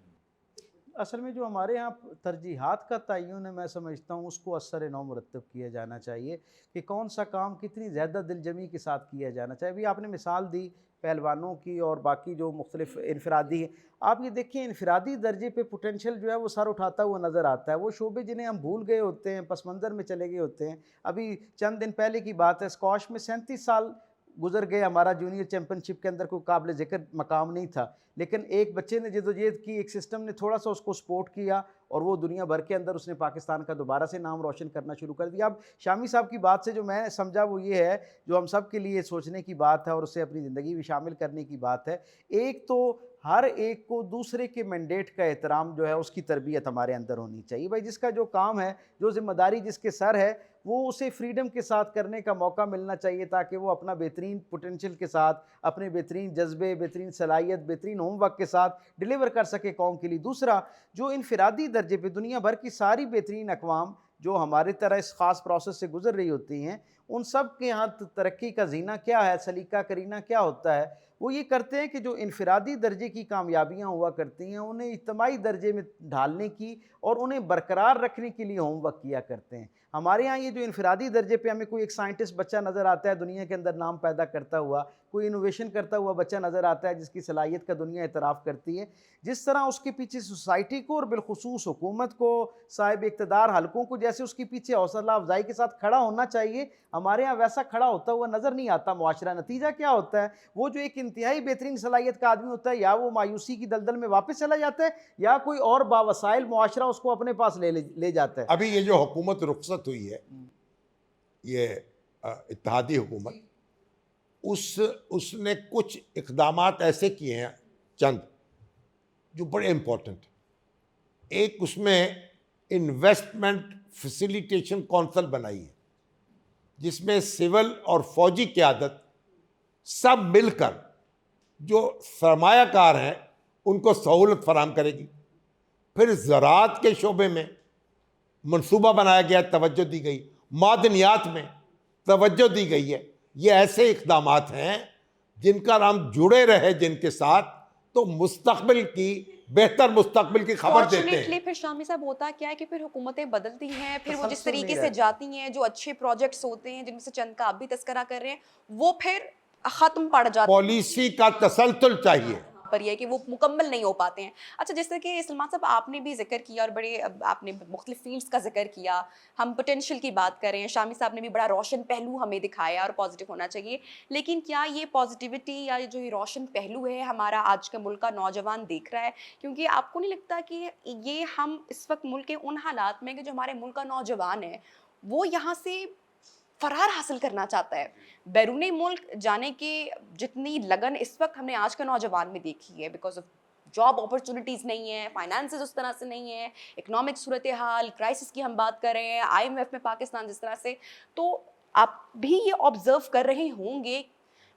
असल में जो हमारे यहाँ तरजीहात का तयन है, मैं समझता हूँ उसको असर नौ मुरतब किया जाना चाहिए कि कौन सा काम कितनी ज़्यादा दिलजमी के साथ किया जाना चाहिए। अभी आपने मिसाल दी पहलवानों की और बाकी जो मुख्तलिफ इनफरादी हैं, आप ये देखिए इनफरादी दर्जे पे पोटेंशल जो है वो सर उठाता हुआ नज़र आता है। वो शोबे जिन्हें हम भूल गए होते हैं, पस मंज़र में चले गए होते हैं। अभी चंद दिन पहले की बात है, स्कॉश में 37 साल गुजर गए, हमारा जूनियर चैम्पियनशिप के अंदर कोई काबिल ज़िक्र मकाम नहीं था, लेकिन एक बच्चे ने जदोजहद की, एक सिस्टम ने थोड़ा सा उसको सपोर्ट किया और वो दुनिया भर के अंदर उसने पाकिस्तान का दोबारा से नाम रोशन करना शुरू कर दिया। अब शामी साहब की बात से जो मैं समझा वो ये है, जो हम सब के लिए सोचने की बात है और उसे अपनी ज़िंदगी में शामिल करने की बात है। एक तो हर एक को दूसरे के मैंडेट का एहतराम जो है उसकी तरबियत हमारे अंदर होनी चाहिए। भाई जिसका जो काम है, जो जिम्मेदारी जिसके सर है, वो उसे फ्रीडम के साथ करने का मौका मिलना चाहिए, ताकि वो अपना बेहतरीन पोटेंशियल के साथ, अपने बेहतरीन जज्बे, बेहतरीन सलाहियत, बेहतरीन होमवर्क के साथ डिलीवर कर सके कौम के लिए। दूसरा, जो इनफरादी दर्जे पे दुनिया भर की सारी बेहतरीन अक़वाम जो हमारे तरह इस ख़ास प्रोसेस से गुजर रही होती हैं, उन सब के यहाँ तरक्की का जीना क्या है, सलीका करीना क्या होता है, वो ये करते हैं कि जो इनफरादी दर्जे की कामयाबियाँ हुआ करती हैं उन्हें इज्तमाही दर्जे में ढालने की और उन्हें बरकरार रखने के लिए होमवर्क किया करते हैं। हमारे यहाँ ये जो इनफरादी दर्जे पे हमें कोई एक साइंटिस्ट बच्चा नज़र आता है दुनिया के अंदर नाम पैदा करता हुआ, कोई इनोवेशन करता हुआ बच्चा नज़र आता है जिसकी सलाहियत का दुनिया एतराफ़ करती है, जिस तरह उसके पीछे सोसाइटी को और बिलखुसूस हुकूमत को, साहिब इक़्तिदार हलकों को जैसे उसके पीछे हौसला अफजाई के साथ खड़ा होना चाहिए, हमारे यहाँ वैसा खड़ा होता हुआ नज़र नहीं आता मुआशरा। नतीजा क्या होता है, वो जो एक इंतहाई बेहतरीन सलाहियत का आदमी होता है, या वो मायूसी की दलदल में वापस चला जाता है, या कोई और बावसाइल मुआशरा उसको अपने पास ले जाता है। अभी ये जो हुकूमत रुखसत हुई है, ये इत्तेहादी हुकूमत, उसने कुछ इक़दामात ऐसे किए हैं चंद जो बड़े इम्पोर्टेंट। एक उसमें इन्वेस्टमेंट फैसिलिटेशन कौंसिल बनाई है, जिसमें सिविल और फौजी क़यादत सब मिलकर जो सरमायाकार हैं उनको सहूलत फराहम करेगी। फिर ज़राअत के शोबे में मंसूबा बनाया गया, तवज्जो दी गई, मादनियात में तवज्जो दी गई है। ये ऐसे इक़दामात हैं जिनका हम जुड़े रहे जिनके साथ, तो मुस्तक़बिल की, बेहतर मुस्तक़बिल की खबर देते हैं। फॉर्चुनेटली फिर शामी साहब होता क्या है कि फिर हुकूमतें बदलती हैं, फिर वो जिस तसलसल तरीके नहीं से रहता। जाती हैं, जो अच्छे प्रोजेक्ट्स होते हैं जिनमें से चंद का आप भी तस्करा कर रहे हैं, वो फिर ख़त्म पड़ जाते हैं। पॉलिसी का तसलसल चाहिए। पर यह है कि वो मुकम्मल नहीं हो पाते हैं। अच्छा, जैसे कि सलमान साहब आपने भी जिक्र किया और बड़े आपने मुख्तलिफ फील्ड्स का जिक्र किया, हम पोटेंशियल की बात कर रहे हैं, शामी साहब ने भी बड़ा रोशन पहलू हमें दिखाया और पॉजिटिव होना चाहिए, लेकिन क्या ये पॉजिटिविटी या जो ये रोशन पहलू है हमारा आज का मुल्क का नौजवान देख रहा है? क्योंकि आपको नहीं लगता कि ये हम इस वक्त मुल्क के उन हालात में कि जो हमारे मुल्क का नौजवान है वो यहाँ से फरार हासिल करना चाहता है, बैरूनी मुल्क जाने की जितनी लगन इस वक्त हमने आज के नौजवान में देखी है, बिकॉज ऑफ जॉब अपॉर्चुनिटीज़ नहीं है, फाइनेंसेस उस तरह से नहीं है, इकोनॉमिक सूरत हाल, क्राइसिस की हम बात कर रहे हैं, IMF में पाकिस्तान जिस तरह से, तो आप भी ये ऑब्जर्व कर रहे होंगे।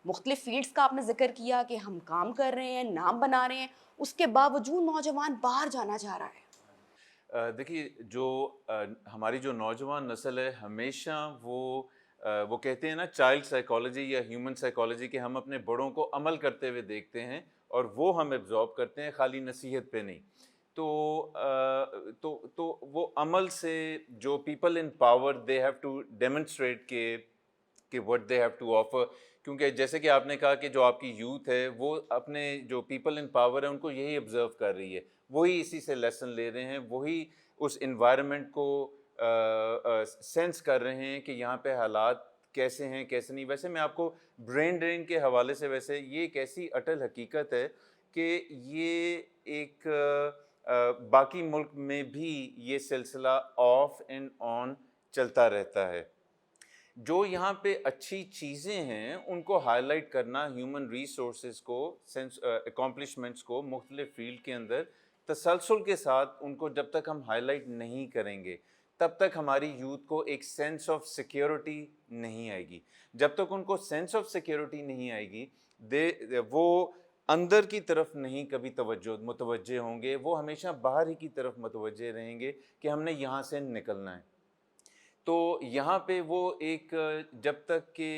मुख्तलिफ फील्ड्स का आपने जिक्र किया कि हम काम कर रहे हैं, नाम बना रहे हैं, उसके बावजूद नौजवान बाहर जाना चाह रहा है। देखिए, जो हमारी जो नौजवान नस्ल है, हमेशा वो कहते हैं ना, चाइल्ड साइकोलॉजी या ह्यूमन साइकोलॉजी, के हम अपने बड़ों को अमल करते हुए देखते हैं और वो हम एब्जॉर्ब करते हैं, खाली नसीहत पे नहीं। तो वो अमल से जो people in power they have to demonstrate कि what they have to offer, क्योंकि जैसे कि आपने कहा कि जो आपकी यूथ है वो अपने जो पीपल इन पावर है उनको यही ऑब्जर्व कर रही है, वही इसी से लेसन ले रहे हैं, वही उस इन्वायरमेंट को सेंस कर रहे हैं कि यहाँ पे हालात कैसे हैं कैसे नहीं। वैसे मैं आपको ब्रेन ड्रेन के हवाले से, वैसे ये एक ऐसी अटल हकीकत है कि ये एक बाकी मुल्क में भी ये सिलसिला ऑफ एंड ऑन चलता रहता है। जो यहाँ पे अच्छी चीज़ें हैं उनको हाईलाइट करना, ह्यूमन रिसोर्सेज को, सेंस अकॉम्प्लिशमेंट्स को मुख्तलिफ फील्ड के अंदर तसलसल के साथ उनको जब तक हम हाईलाइट नहीं करेंगे तब तक हमारी यूथ को एक सेंस ऑफ सिक्योरिटी नहीं आएगी। जब तक उनको सेंस ऑफ सिक्योरिटी नहीं आएगी वो अंदर की तरफ नहीं कभी मुतवज्जे होंगे, वो हमेशा बाहर ही की तरफ मुतवज्जे रहेंगे कि हमने यहाँ से निकलना है। तो यहाँ पे वो एक जब तक कि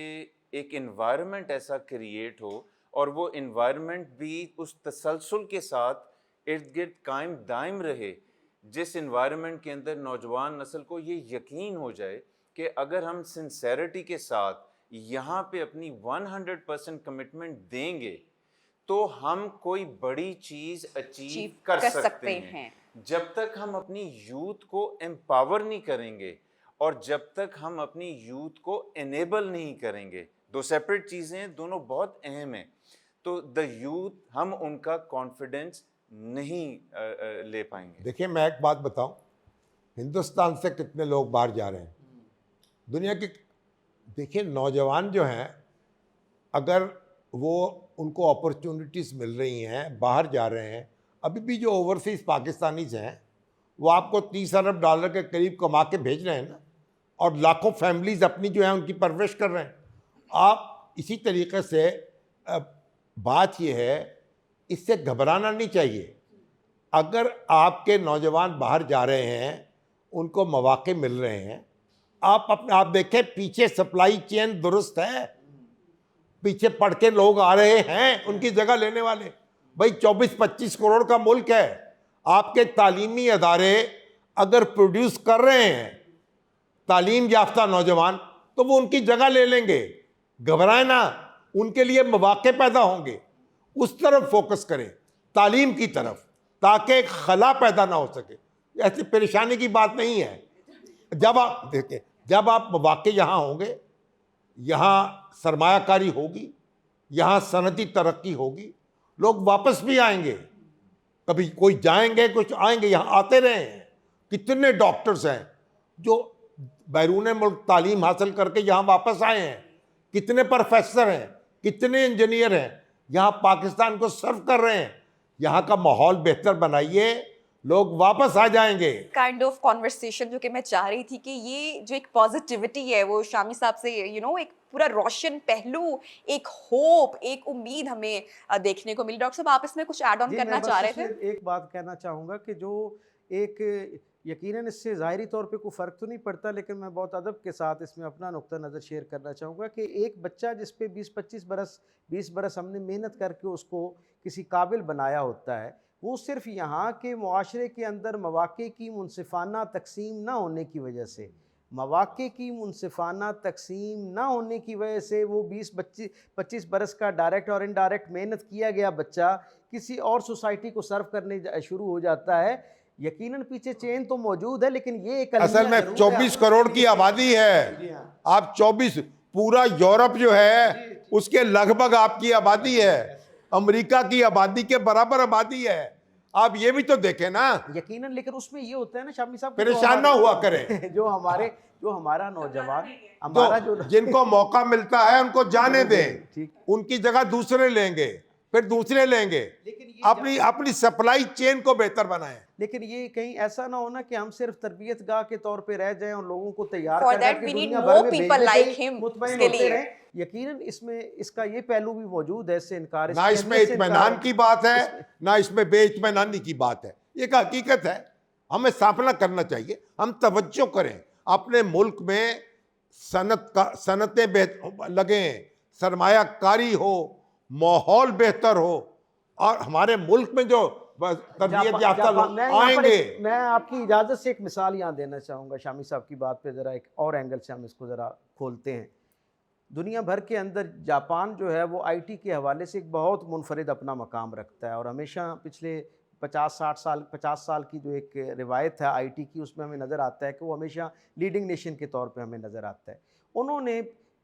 एक इन्वायरमेंट ऐसा क्रिएट हो और वो इन्वायरमेंट भी उस तसलसल के साथ इर्द गिर्द कायम दायम रहे, जिस इन्वायरमेंट के अंदर नौजवान नस्ल को ये यकीन हो जाए कि अगर हम सिंसेरिटी के साथ यहाँ पे अपनी 100% कमिटमेंट देंगे तो हम कोई बड़ी चीज़ अचीव कर सकते हैं। जब तक हम अपनी यूथ को एम्पावर नहीं करेंगे और जब तक हम अपनी यूथ को एनेबल नहीं करेंगे, दो सेपरेट चीज़ें हैं, दोनों बहुत अहम हैं। तो द यूथ, हम उनका कॉन्फिडेंस नहीं ले पाएंगे। देखिए मैं एक बात बताऊं, हिंदुस्तान से कितने लोग बाहर जा रहे हैं दुनिया के। देखिए नौजवान जो हैं, अगर वो उनको अपॉर्चुनिटीज़ मिल रही हैं, बाहर जा रहे हैं, अभी भी जो ओवरसीज़ पाकिस्तानीज हैं वो आपको $30 अरब के करीब कमा के भेज रहे हैं ना, और लाखों फैमिलीज़ अपनी जो है उनकी परवरिश कर रहे हैं। आप इसी तरीके से बात ये है, इससे घबराना नहीं चाहिए। अगर आपके नौजवान बाहर जा रहे हैं, उनको मौके मिल रहे हैं, आप देखें पीछे सप्लाई चेन दुरुस्त है, पीछे पढ़ के लोग आ रहे हैं उनकी जगह लेने वाले। भाई 24-25 करोड़ का मुल्क है, आपके तालीमी अदारे अगर प्रोड्यूस कर रहे हैं तालीम याफ्ता नौजवान तो वो उनकी जगह ले लेंगे। घबराए ना, उनके लिए मौके पैदा होंगे। उस तरफ फोकस करें, तालीम की तरफ, ताकि एक खला पैदा ना हो सके। ऐसी परेशानी की बात नहीं है। जब आप देखें, जब आप मौके यहाँ होंगे, यहाँ सरमायाकारी होगी, यहाँ सनती तरक्की होगी, लोग वापस भी आएंगे। कभी कोई जाएंगे, कुछ आएंगे, यहाँ आते रहे हैं। कितने डॉक्टर्स हैं जो बैरून मुल्क तालीम हासिल करके यहाँ वापस आए हैं, कितने प्रोफेसर हैं, कितने इंजीनियर हैं, यहाँ पाकिस्तान को सर्व कर रहे हैं। यहाँ का माहौल बेहतर बनाइए, लोग वापस आ जाएंगे। काइंड ऑफ कॉन्वर्सेशन जो कि मैं चाह रही थी कि ये जो एक पॉजिटिविटी है वो शामी साहब से एक पूरा रोशन पहलू, एक होप, एक उम्मीद हमें देखने को मिली। डॉक्टर साहब, आप इसमें कुछ ऐड ऑन करना चाह रहे थे? एक बात कहना चाहूँगा कि जो एक यकीनन इससे ज़ाहिरी तौर पे कोई फ़र्क तो नहीं पड़ता, लेकिन मैं बहुत अदब के साथ इसमें अपना नुक्ता नज़र शेयर करना चाहूँगा कि एक बच्चा जिस पे 20 बरस हमने मेहनत करके उसको किसी काबिल बनाया होता है, वो सिर्फ यहाँ के मुआशरे के अंदर मौके की मुनसिफाना तकसीम ना होने की वजह से, मौके की मुनसिफाना तकसीम ना होने की वजह से वो 20-25 बरस का डायरेक्ट और इनडायरेक्ट मेहनत किया गया बच्चा किसी और सोसाइटी को सर्व करने शुरू हो जाता है। यकीनन पीछे चेन तो मौजूद है, लेकिन ये एक असल में 24 करोड़ की आबादी है। आप 24, पूरा यूरोप जो है उसके लगभग आपकी आबादी है, अमेरिका की आबादी के बराबर आबादी है। आप ये भी तो देखें ना। यकीनन, लेकिन उसमें ये होता है ना शामी साहब, परेशान ना हुआ करें। जो हमारा नौजवान, हमारा जो जिनको मौका मिलता है उनको जाने दें, ठीक, उनकी जगह दूसरे लेंगे, फिर दूसरे लेंगे। अपनी सप्लाई चेन को बेहतर बनाएं। लेकिन ये कहीं ऐसा ना होना कि हम सिर्फ तरबियत गाह के तौर पे रह जाएं और लोगों को तैयार For कर that करके we need दुनिया more भर में people भेजने like से him मुतमईन इसके होते लिए। रहें। यकीनन इसमें इसका ये पहलू भी मौजूद है, इससे इनकार ना इसमें इत्मीनान की बात है, ना इसमें बेइत्मीनानी की बात है। ये एक हकीकत है, हमें सामना करना चाहिए। हम तवज्जो करें, अपने मुल्क में सनतें लगें, सरमायाकारी हो, माहौल बेहतर हो, और हमारे मुल्क में जो बस तरबियत जापान याफ्ता जापान लोग मैं यहाँ पर आएंगे। मैं आपकी इजाज़त से एक मिसाल यहाँ देना चाहूँगा शामी साहब की बात पे, ज़रा एक और एंगल से हम इसको ज़रा खोलते हैं। दुनिया भर के अंदर जापान जो है वो आईटी के हवाले से एक बहुत मुनफरिद अपना मकाम रखता है, और हमेशा पिछले 50 साल की जो एक रिवायत है आईटी की, उसमें हमें नज़र आता है कि वो हमेशा लीडिंग नेशन के तौर पे हमें नज़र आता है। उन्होंने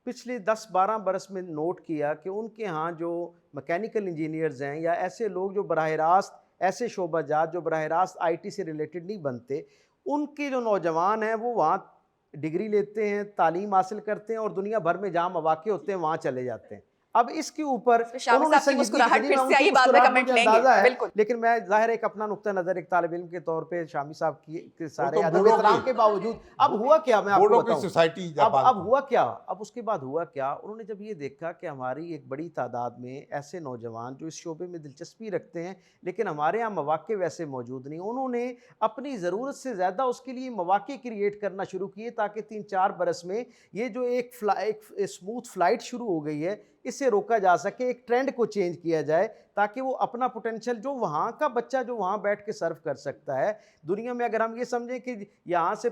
पिछले 10-12 बरस में नोट किया कि उनके यहाँ जो मैकेनिकल इंजीनियर्स हैं या ऐसे लोग जो बराह रास्त, ऐसे शोबाजात जो बराह रास्त आईटी से रिलेटेड नहीं बनते, उनके जो नौजवान हैं वो वहाँ डिग्री लेते हैं, तालीम हासिल करते हैं और दुनिया भर में जहाँ मौक़े होते हैं वहाँ चले जाते हैं। अब इसके ऊपर तो शामी उन्होंने साहब की संजीदगी मुस्कुराहट दिखाई, फिर मैं से उनकी आई, बाद में मुस्कुराहट कमेंट मुझे लेंगे, अंदाज़ा है, बिल्कुल। लेकिन मैं ज़ाहिर है एक अपना नुक्ता नज़र एक तालिब इल्म के तौर पे शामी साहब के सारे तो अदब बूढ़ों एहतराम की- के बावजूद, अब हुआ क्या मैं आपको बूढ़ों की बताऊँ। सोसाइटी अब जापान अब की। हुआ क्या, अब उसके बाद हुआ क्या, उन्होंने जब ये देखा कि हमारी एक बड़ी तादाद में ऐसे नौजवान जो इस शोबे में दिलचस्पी रखते हैं लेकिन हमारे यहाँ मौक़े वैसे मौजूद नहीं, उन्होंने अपनी ज़रूरत से ज़्यादा उसके लिए मौक़े क्रिएट करना शुरू किए ताकि 3-4 बरस में ये जो एक स्मूथ फ्लाइट शुरू हो गई है इसे रोका जा सके, एक ट्रेंड को चेंज किया जाए ताकि वो अपना पोटेंशियल जो वहाँ का बच्चा जो वहाँ बैठ के सर्व कर सकता है। दुनिया में अगर हम ये समझें कि यहाँ से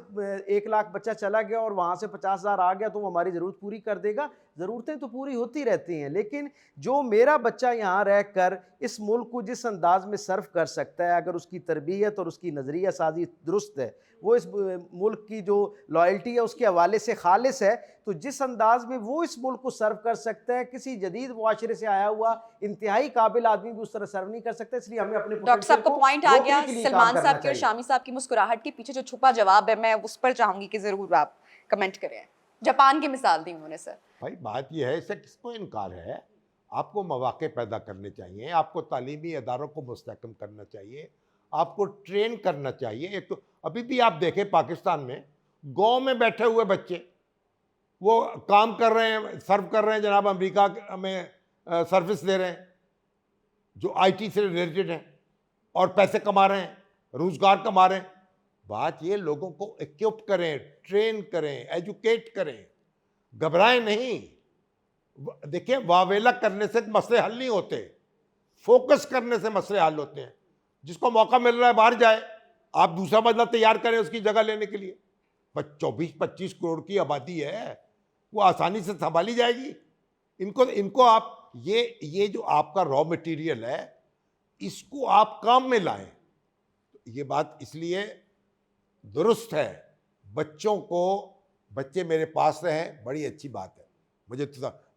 1 लाख बच्चा चला गया और वहाँ से 50,000 आ गया तो वो हमारी ज़रूरत पूरी कर देगा, ज़रूरतें तो पूरी होती रहती हैं, लेकिन जो मेरा बच्चा यहाँ रह कर इस मुल्क को जिस अंदाज़ में सर्व कर सकता है, अगर उसकी तरबियत और उसकी नज़रिया साजी दुरुस्त है, वो इस मुल्क की जो लॉयल्टी है उसके हवाले से खालिस है, तो जिस अंदाज़ में वो इस मुल्क को सर्व कर सकता है, किसी जदीद मुआशरे से आया हुआ इंतहाई काबिल आदमी भी उस तरह सर्व नहीं कर सकता। इसलिए हमें अपने डॉक्टर साहब पोटेंशियल को पॉइंट आ रोकने गया। के लिए काम सलमान करना साहब की और चाहिए। शामी साहब की मुस्कुराहट के पीछे जो छुपा जवाब है, मैं उस पर चाहूंगी कि जरूर आप कमेंट करें। जापान की मिसाल दी उन्होंने सर। भाई बात यह है, इससे किसको इनकार है? आपको मौक़े पैदा करने चाहिए, आपको तालीमी अदारों को मुस्तहकम करना चाहिए, आपको ट्रेन करना चाहिए। एक तो अभी भी आप देखें पाकिस्तान में गांव में बैठे हुए बच्चे वो काम कर रहे हैं, सर्व कर रहे हैं, जनाब अमेरिका में सर्विस दे रहे हैं जो आईटी से रिलेटेड हैं और पैसे कमा रहे हैं, रोजगार कमा रहे हैं। बात ये लोगों को इक्विप करें, ट्रेन करें, एजुकेट करें, घबराएं नहीं। देखिए, वावेला करने से मसले हल नहीं होते, फोकस करने से मसले हल होते हैं। जिसको मौका मिल रहा है बाहर जाए, आप दूसरा बदला तैयार करें उसकी जगह लेने के लिए। बस 24-25 करोड़ की आबादी है, वो आसानी से संभाली जाएगी। इनको आप ये जो आपका रॉ मटेरियल है इसको आप काम में लाएं। ये बात इसलिए दुरुस्त है। बच्चे मेरे पास रहें, बड़ी अच्छी बात है।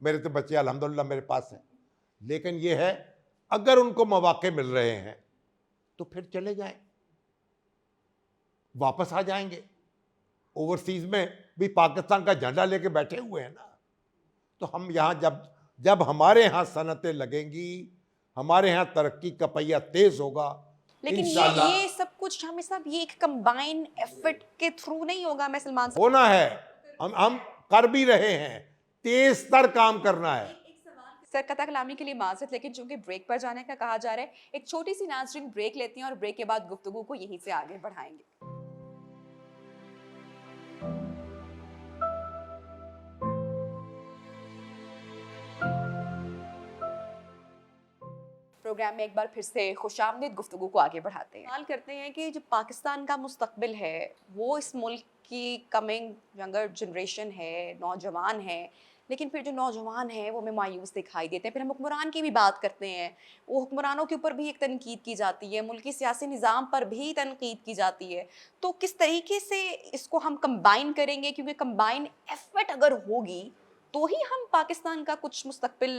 मेरे तो बच्चे अल्हम्दुलिल्लाह मेरे पास हैं, लेकिन ये है अगर उनको मौके मिल रहे हैं तो फिर चले जाएं, वापस आ जाएंगे। ओवरसीज में भी पाकिस्तान का झंडा लेके बैठे हुए हैं ना। तो हम यहाँ जब हमारे यहाँ सनतें लगेंगी, हमारे यहाँ तरक्की का पहिया तेज होगा। लेकिन इंशाल्लाह ये सब कुछ शामी साहब ये एक कंबाइन एफर्ट के थ्रू नहीं होगा। मैं सलमान साहब होना है, हम कर भी रहे हैं, तेज तर काम करना है। सर कथा कलामी के लिए माजरत, लेकिन चूंकि ब्रेक पर जाने का कहा जा रहा है, एक छोटी सी नाज़रीन ब्रेक लेती हैं और ब्रेक के बाद गुफ्तगू को यहीं से आगे बढ़ाएंगे। प्रोग्राम में एक बार फिर से खुशामदीद गुफ्तगू को आगे बढ़ाते हैं। सवाल करते हैं कि जो पाकिस्तान का मुस्तकबिल है वो इस मुल्क की कमिंग यंगर जनरेशन है, नौजवान है, लेकिन फिर जो नौजवान हैं वो हमें मायूस दिखाई देते हैं। फिर हम हुक्मरान की भी बात करते हैं, वो हुक्मरानों के ऊपर भी एक तनकीद की जाती है, मुल्की सियासी निज़ाम पर भी तनकीद की जाती है। तो किस तरीके से इसको हम कंबाइन करेंगे, क्योंकि कंबाइन एफर्ट अगर होगी तो ही हम पाकिस्तान का कुछ मुस्तकबिल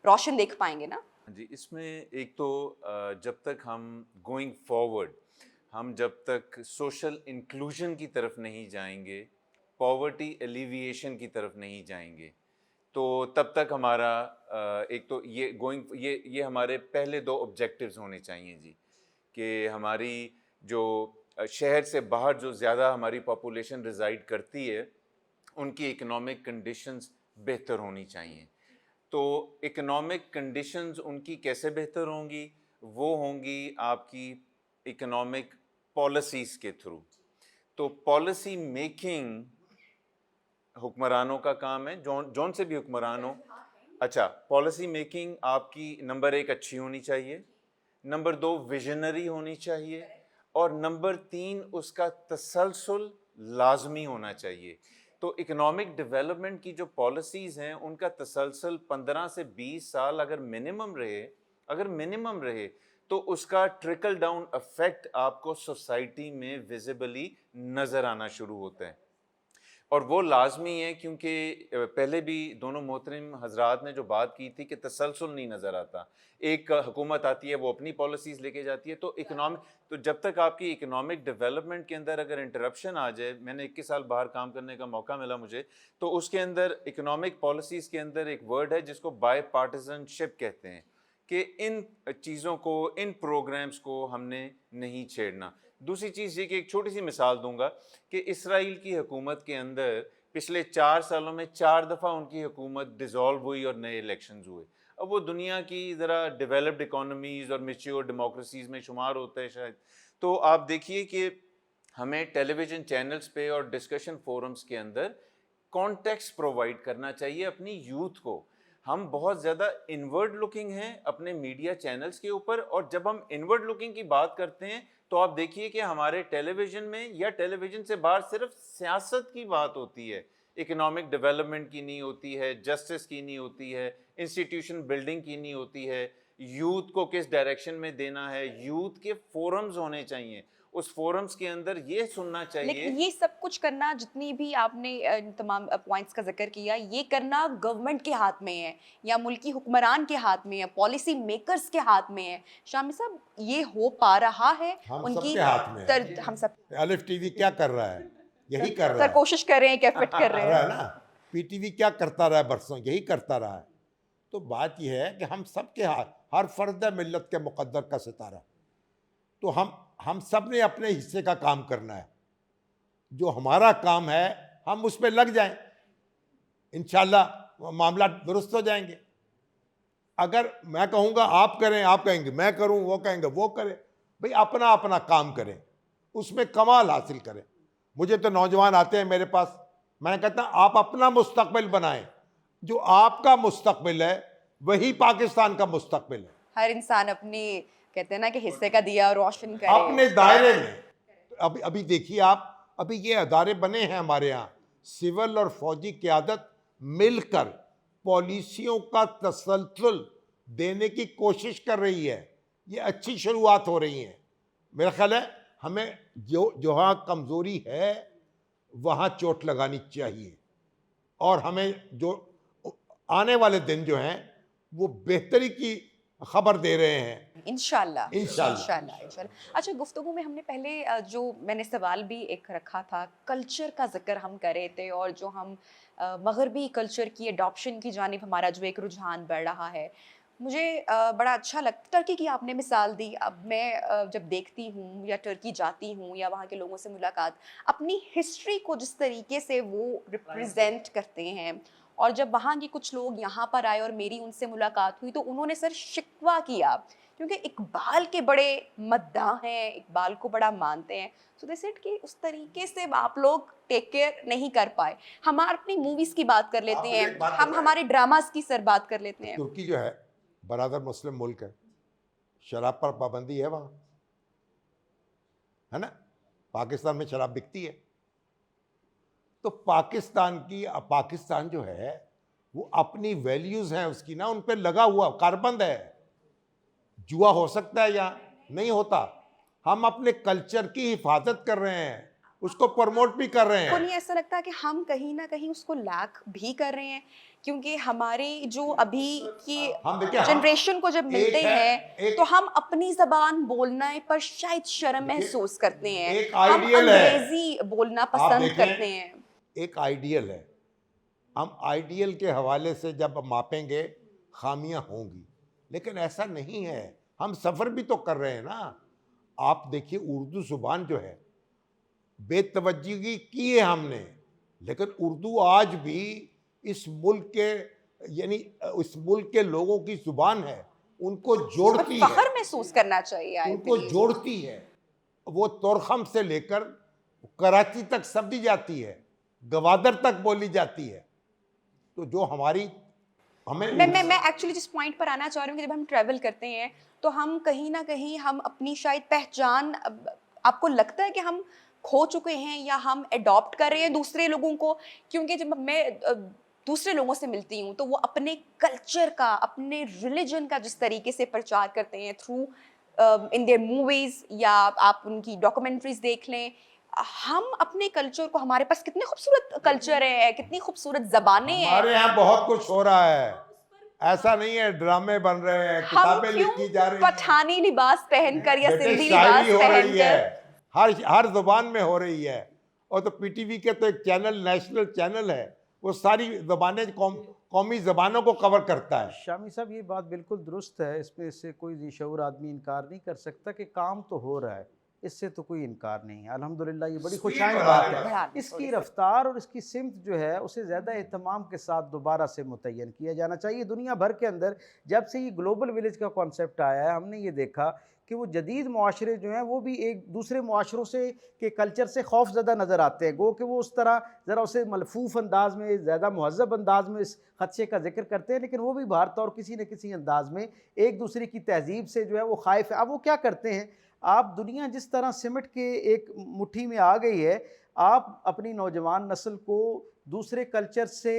रोशन देख पाएंगे ना। जी, इसमें एक तो जब तक हम गोइंग फॉरवर्ड, हम जब तक सोशल इंक्लूजन की तरफ नहीं जाएंगे, पॉवर्टी एलिविएशन की तरफ नहीं जाएंगे, तो तब तक हमारा एक तो ये हमारे पहले 2 ऑब्जेक्टिव्स होने चाहिए जी, कि हमारी जो शहर से बाहर जो ज़्यादा हमारी पॉपुलेशन रिज़ाइड करती है उनकी इकोनॉमिक कंडीशंस बेहतर होनी चाहिए। तो इकोनॉमिक कंडीशंस उनकी कैसे बेहतर होंगी? वो होंगी आपकी इकोनॉमिक पॉलिसीज़ के थ्रू। तो पॉलिसी मेकिंग हुक्मरानों का काम है, जौन से भी हुक्मरान हो। अच्छा, पॉलिसी मेकिंग आपकी नंबर 1 अच्छी होनी चाहिए, नंबर 2 विजनरी होनी चाहिए, और नंबर 3 उसका तसलसल लाजमी होना चाहिए। तो इकोनॉमिक डेवलपमेंट की जो पॉलिसीज़ हैं उनका तसलसल 15 से 20 साल अगर मिनिमम रहे तो उसका ट्रिकल डाउन इफेक्ट आपको सोसाइटी में विजिबली नज़र आना शुरू होता है। और वो लाजमी है, क्योंकि पहले भी दोनों मोहतरम हजरात ने जो बात की थी कि तसलसल नहीं नज़र आता। एक हुकूमत आती है, वो अपनी पॉलिसीज़ लेके जाती है, तो जब तक आपकी इकोनॉमिक डेवलपमेंट के अंदर अगर इंटरप्शन आ जाए, मैंने 21 साल बाहर काम करने का मौका मिला मुझे, तो उसके अंदर इकोनॉमिक पॉलिसीज़ के अंदर एक वर्ड है जिसको बाय पार्टिजनशिप कहते हैं, कि इन चीज़ों को, इन प्रोग्राम्स को हमने नहीं छेड़ना। दूसरी चीज़ ये कि एक छोटी सी मिसाल दूंगा कि इसराइल की हुकूमत के अंदर पिछले 4 सालों में 4 दफ़ा उनकी हुकूमत डिज़ोल्व हुई और नए इलेक्शंस हुए। अब वो दुनिया की ज़रा डेवलप्ड इकोनॉमीज़ और मैच्योर डेमोक्रेसीज़ में शुमार होता है शायद। तो आप देखिए कि हमें टेलीविज़न चैनल्स पे और डिस्कशन फोरम्स के अंदर कॉन्टेक्स्ट प्रोवाइड करना चाहिए अपनी यूथ को। हम बहुत ज़्यादा इनवर्ड लुकिंग हैं अपने मीडिया चैनल्स के ऊपर, और जब हम इनवर्ड लुकिंग की बात करते हैं तो आप देखिए कि हमारे टेलीविज़न में या टेलीविज़न से बाहर सिर्फ सियासत की बात होती है, इकोनॉमिक डेवलपमेंट की नहीं होती है, जस्टिस की नहीं होती है, इंस्टीट्यूशन बिल्डिंग की नहीं होती है, यूथ को किस डायरेक्शन में देना है। यूथ के फोरम्स होने चाहिए, उस फोरम्स के अंदर ये सुनना चाहिए। लेकिन ये सब कुछ करना, जितनी भी आपने इन तमाम पॉइंट्स का जिक्र किया, ये करना गवर्नमेंट के हाथ में है या मुल्की हुक्मरान के हाथ में है, पॉलिसी मेकर्स के हाथ में है। शामी साहब, ये हो पा रहा है हम उनकी सबके हाथ में है। हम सब अलिफ टीवी क्या कर रहा है? यही कर रहा सर है। कोशिश कर रहे हैं, क्या फिट कर कर रहे रहा हैं। है ना। पीटीवी क्या करता रहा है बरसों? यही करता रहा है। तो बात यह है कि हम सबके हाथ, हर फर्द मिल्लत के मुकद्दर का सितारा। तो हम सब ने अपने हिस्से का काम करना है। जो हमारा काम है हम उस पर लग जाएं, इंशाल्लाह मामला दुरुस्त हो जाएंगे। अगर मैं कहूँगा आप करें, आप कहेंगे मैं करूँ, वो कहेंगे वो करें, भाई अपना अपना काम करें, उसमें कमाल हासिल करें। मुझे तो नौजवान आते हैं मेरे पास, मैं कहता हूँ आप अपना मुस्तकबिल बनाएं। जो आपका मुस्तकबिल है वही पाकिस्तान का मुस्तकबिल है। हर इंसान अपनी, कहते हैं ना कि हिस्से का दिया रोशन करे अपने दायरे में। अभी देखिए आप, अभी ये अदारे बने हैं हमारे यहाँ, सिविल और फौजी क़यादत मिलकर पॉलिसियों का तसलसल देने की कोशिश कर रही है। ये अच्छी शुरुआत हो रही है। मेरा ख्याल है हमें जहाँ कमज़ोरी है वहाँ चोट लगानी चाहिए, और हमें जो आने वाले दिन जो हैं वो बेहतरी की खबर दे रहे हैं इंशाल्लाह इंशाल्लाह। इंशाल्लाह इंशाल्लाह। अच्छा, गुफ्तगू में हमने पहले जो मैंने सवाल भी एक रखा था, कल्चर का जिक्र हम कर रहे थे, और जो हम मगरबी कल्चर की अडॉप्शन की जानिब हमारा जो एक रुझान बढ़ रहा है, मुझे बड़ा अच्छा लगता। टर्की की आपने मिसाल दी। अब मैं जब देखती हूँ या टर्की जाती हूँ या वहाँ के लोगों से मुलाकात, अपनी हिस्ट्री को जिस तरीके से वो रिप्रेजेंट करते हैं, और जब वहाँ के कुछ लोग यहाँ पर आए और मेरी उनसे मुलाकात हुई तो उन्होंने सर शिकवा किया, क्योंकि इकबाल के बड़े मद्दाह हैं, इकबाल को बड़ा मानते हैं। सो दे सेड कि उस तरीके से आप लोग टेक केयर नहीं कर पाए। हम अपनी मूवीज़ की बात कर लेते आप हैं, एक बात हम बताएं। हमारे ड्रामास की सर बात कर लेते हैं। तुर्की जो है बरादर मुस्लिम मुल्क है, शराब पर पाबंदी है वहाँ, है ना। पाकिस्तान में शराब बिकती है। तो पाकिस्तान जो है वो अपनी वैल्यूज़ हैं उसकी ना, उन पे लगा हुआ कारबंद है। जुआ हो सकता है या नहीं होता, हम अपने कल्चर की हिफाजत कर रहे हैं, उसको प्रमोट भी कर रहे को हैं। नहीं ऐसा लगता कि हम कहीं ना कहीं उसको लैक भी कर रहे हैं? क्योंकि हमारे जो अभी की हम देखिए, जनरेशन को जब मिलते हैं तो हम अपनी जबान बोलने पर शायद शर्म महसूस करते हैं, एक हम आइडियल है। अंग्रेजी बोलना आप पसंद देखें, करते हैं। एक आइडियल है, हम आइडियल के हवाले से जब मापेंगे खामियां होंगी, लेकिन ऐसा नहीं है। हम सफ़र भी तो कर रहे हैं ना। आप देखिए उर्दू ज़ुबान जो है बेतवज्जी की है हमने, लेकिन उर्दू आज भी इस मुल्क के, यानी इस मुल्क के लोगों की ज़ुबान है, उनको जोड़ती है, फख्र महसूस करना चाहिए। I उनको believe। जोड़ती है। वो तोरखम से लेकर कराची तक समझी जाती है, गवादर तक बोली जाती है। तो जो हमारी हमें मैं एक्चुअली जिस पॉइंट पर आना चाह रही हूँ कि जब हम ट्रैवल करते हैं तो हम कहीं ना कहीं हम अपनी शायद पहचान आपको लगता है कि हम खो चुके हैं या हम अडॉप्ट कर रहे हैं दूसरे लोगों को, क्योंकि जब मैं दूसरे लोगों से मिलती हूँ तो वो अपने कल्चर का, अपने रिलीजन का जिस तरीके से प्रचार करते हैं थ्रू इन देयर मूवीज या आप उनकी डॉक्यूमेंट्रीज देख लें, हम अपने कल्चर को, हमारे पास कितने खूबसूरत कल्चर है, कितनी खूबसूरत जबानें हैं, हमारे यहाँ बहुत कुछ हो रहा है, ऐसा नहीं है ड्रामे बन रहे हैं, हम किताबें क्यों लिखी जा रही हैं, पठानी लिबास पहनकर या बेटे सिंधी लिबास शायरी हो रही है, पहनकर। हर जुबान में हो रही है। और तो पीटीवी के तो एक चैनल, नेशनल चैनल है, वो सारी जबानें कौमी जबानों को कवर करता है। शामी साहब ये बात बिल्कुल दुरुस्त है, इसमें इससे कोई ज़ीशऊर आदमी इनकार नहीं कर सकता कि काम तो हो रहा है, इससे तो कोई इनकार नहीं है। अल्हम्दुलिल्लाह ये बड़ी खुशाइन बात बढ़ा है। दी इसकी थोड़ी सी। रफ्तार और इसकी सिमत जो है उसे ज़्यादा एहतमाम के साथ दोबारा से मुतय्यन किया जाना चाहिए। दुनिया भर के अंदर जब से ये ग्लोबल विलेज का कॉन्सेप्ट आया है, हमने ये देखा कि वो जदीद मुआशरे जो हैं वो भी एक दूसरे मुआशरों से के कल्चर से खौफज़दा नज़र आते हैं। गो कि वो उस तरह ज़रा उसे मलफूफ़ अंदाज में, ज़्यादा महज़ब अंदाज में इस खदशे का जिक्र करते हैं, लेकिन वो भी भारत और किसी न किसी अंदाज में एक दूसरे की तहज़ीब से जो है वो खाइफ है। अब वो क्या करते हैं, आप दुनिया जिस तरह सिमट के एक मुट्ठी में आ गई है, आप अपनी नौजवान नस्ल को दूसरे कल्चर से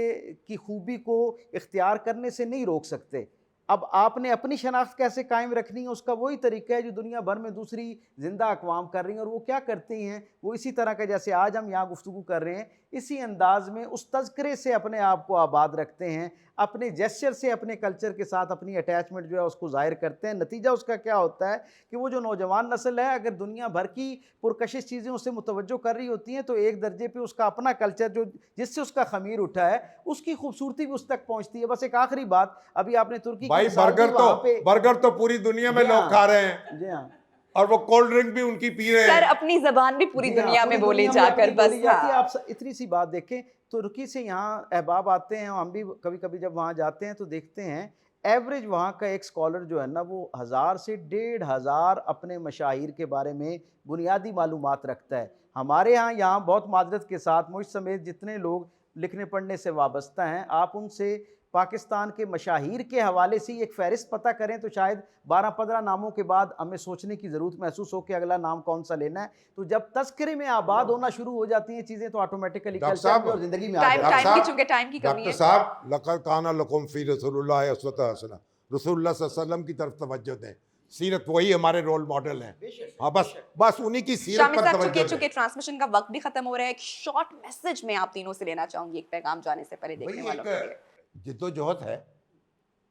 की खूबी को इख्तियार करने से नहीं रोक सकते। अब आपने अपनी शनाख्त कैसे कायम रखनी है, उसका वही तरीका है जो दुनिया भर में दूसरी ज़िंदा अक़वाम कर रही हैं। और वो क्या करती हैं, वो इसी तरह का, जैसे आज हम यहाँ गुफ्तगू कर रहे हैं, इसी अंदाज़ में उस तज़किरे से अपने आप को आबाद रखते हैं, अपने जेस्चर से अपने कल्चर के साथ अपनी अटैचमेंट जो है उसको ज़ाहिर करते हैं। नतीजा उसका क्या होता है कि वो जो नौजवान नस्ल है, अगर दुनिया भर की पुरकशिश चीज़ें उससे मुतवज्जो कर रही होती हैं, तो एक दर्जे पे उसका अपना कल्चर जो जिससे उसका खमीर उठा है, उसकी खूबसूरती भी उस तक पहुँचती है। बस एक आखिरी बात, अभी आपने तुर्की की भाई मिसाल दी, वहाँ पे बर्गर तो पूरी दुनिया में जी लोग हाँ, खा रहे हैं, जी हाँ, और वो कोल्ड ड्रिंक भी उनकी पी रहे सर हैं। अपनी जबान भी पूरी जी हाँ, दुनिया पूरी में बोले दुनिया में जाकर अपनी बस। बोली जाती है। हाँ। आप इतनी सी बात देखें, तुर्की से यहाँ अहबाब आते हैं, हम भी कभी कभी जब वहाँ जाते हैं तो देखते हैं एवरेज वहाँ का एक स्कॉलर जो है ना, वो 1000 से 1500 अपने मशाहिर के बारे में बुनियादी मालूमात रखता है। हमारे यहाँ बहुत माजरत के साथ मुझ समेत जितने लोग लिखने पढ़ने से वाबस्ता हैं, आप उनसे पाकिस्तान के मशाहिर के हवाले से एक फ़हरिस्त पता करें तो शायद 12-15 नामों के बाद हमें सोचने की ज़रूरत महसूस हो कि अगला नाम कौन सा लेना है। तो जब तज़किरे में आबाद होना शुरू हो जाती हैं चीज़ें, तो ऑटोमेटिकली डॉक्टर कल्चर साहब, में और ज़िंदगी में आ टाइम जाती है। टाइम की, चूंकि टाइम की कमी डॉक्टर है। साहब, लक़द काना लकुम फ़ी रसूलिल्लाहि उसवतुन हसना, रसूलुल्लाह सल्लल्लाहु अलैहि वसल्लम की तरफ तवज्जो दें। सीरत वही हमारे रोल मॉडल हैं। हाँ, बस उन्हीं की सीरत शामिल पर साहब, तवज्जो चूंकि दें। ट्रांसमिशन का वक्त भी खत्म हो रहा है, एक शॉर्ट मैसेज में आप तीनों से लेना चाहूंगी, एक पैगाम जाने से पहले देखने भाई वालों के लिए। एक जिद्दोजहद है,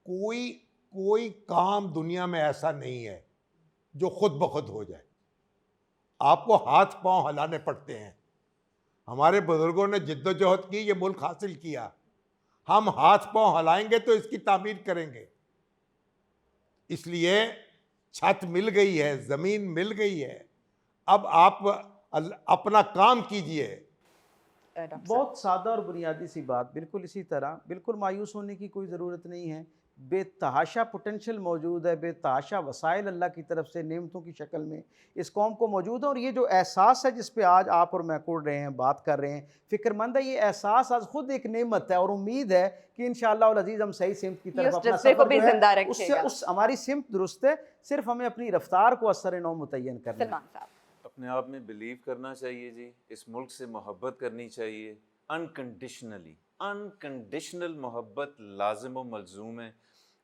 कोई कोई काम दुनिया में ऐसा नहीं है जो खुद ब खुद हो जाए, आपको हाथ पांव हिलाने पड़ते हैं। हमारे बुजुर्गों ने जिद्दोजहद की, ये मुल्क हासिल किया, हम हाथ पांव हिलाएंगे तो इसकी तामीर करेंगे। इसलिए छत मिल गई है, जमीन मिल गई है, अब आप अपना काम कीजिए। डॉक्टर साहब। बहुत सादा और बुनियादी सी बात, बिल्कुल इसी तरह, बिल्कुल मायूस होने की कोई ज़रूरत नहीं है। बेतहाशा पोटेंशियल मौजूद है, बेतहाशा वसाइल अल्लाह की तरफ से नेमतों की शक्ल में इस कौम को मौजूद है। और ये जो एहसास है जिस पे आज आप और मैं कुड़ रहे हैं, बात कर रहे हैं, फ़िक्रमंद है, ये एहसास आज ख़ुद एक नेमत है। और उम्मीद है कि इंशाअल्लाह अल अज़ीज़ हम सही सिमत की तरफ उस अपना जज्बे को सफ़र भी जो है जिंदा उससे रखेगा। उस हमारी सिमत दुरुस्त है, सिर्फ हमें अपनी रफ्तार को असर नौ मुतय्यन करना है। सलमान साहब। अपने आप में बिलीव करना चाहिए जी, इस मुल्क से मोहब्बत करनी चाहिए अनकंडीशनली। अनकंडीशनल मोहब्बत लाजिम व मलजूम है।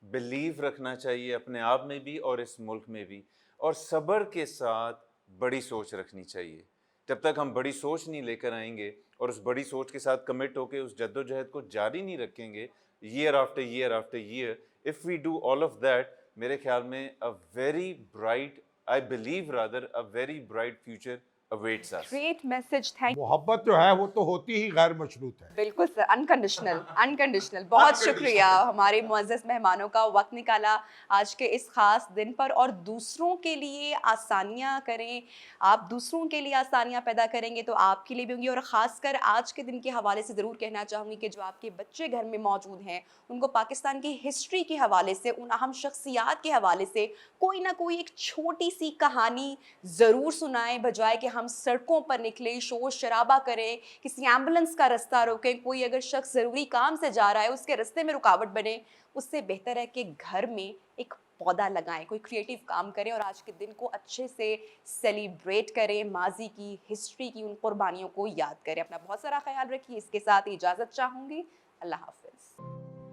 बिलीव रखना चाहिए अपने आप में भी और इस मुल्क में भी, और सब्र के साथ बड़ी सोच रखनी चाहिए। जब तक हम बड़ी सोच नहीं लेकर आएंगे और उस बड़ी सोच के साथ कमिट होकर उस जद्दोजहद को जारी नहीं रखेंगे, year after year after year, if we do all of that, मेरे ख्याल में a very bright, I believe rather a very bright future awaits us. Great message, thank. मोहब्बत जो है वो तो होती ही गैर मशरूत है। बिल्कुल सर, अनकंडीशनल, अनकंडीशनल। बहुत शुक्रिया हमारे मुअज़्ज़ज़ मेहमानों का, वक्त निकाला आज के इस ख़ास दिन पर। और दूसरों के लिए आसानियाँ करें, आप दूसरों के लिए आसानियाँ पैदा करेंगे तो आपके लिए भी होंगी। और ख़ासकर आज के दिन के हवाले से ज़रूर कहना चाहूँगी कि जो आपके बच्चे घर में मौजूद हैं, उनको पाकिस्तान की हिस्ट्री के हवाले से, उन अहम शख्सियात के हवाले से कोई ना कोई एक छोटी सी कहानी ज़रूर सुनाएं, बजाय कि हम सड़कों पर निकले, शोर शराबा करें, किसी एम्बुलेंस का रास्ता रोकें, कोई अगर शख्स ज़रूरी काम से जा रहा है उसके रास्ते में रुकावट बने, उससे बेहतर है कि घर में एक पौधा लगाएं, कोई क्रिएटिव काम करें और आज के दिन को अच्छे से सेलिब्रेट करें, माजी की हिस्ट्री की उन कुर्बानियों को याद करें। अपना बहुत सारा ख्याल रखिए। इसके साथ इजाज़त चाहूँगी। अल्लाह हाफ़िज़।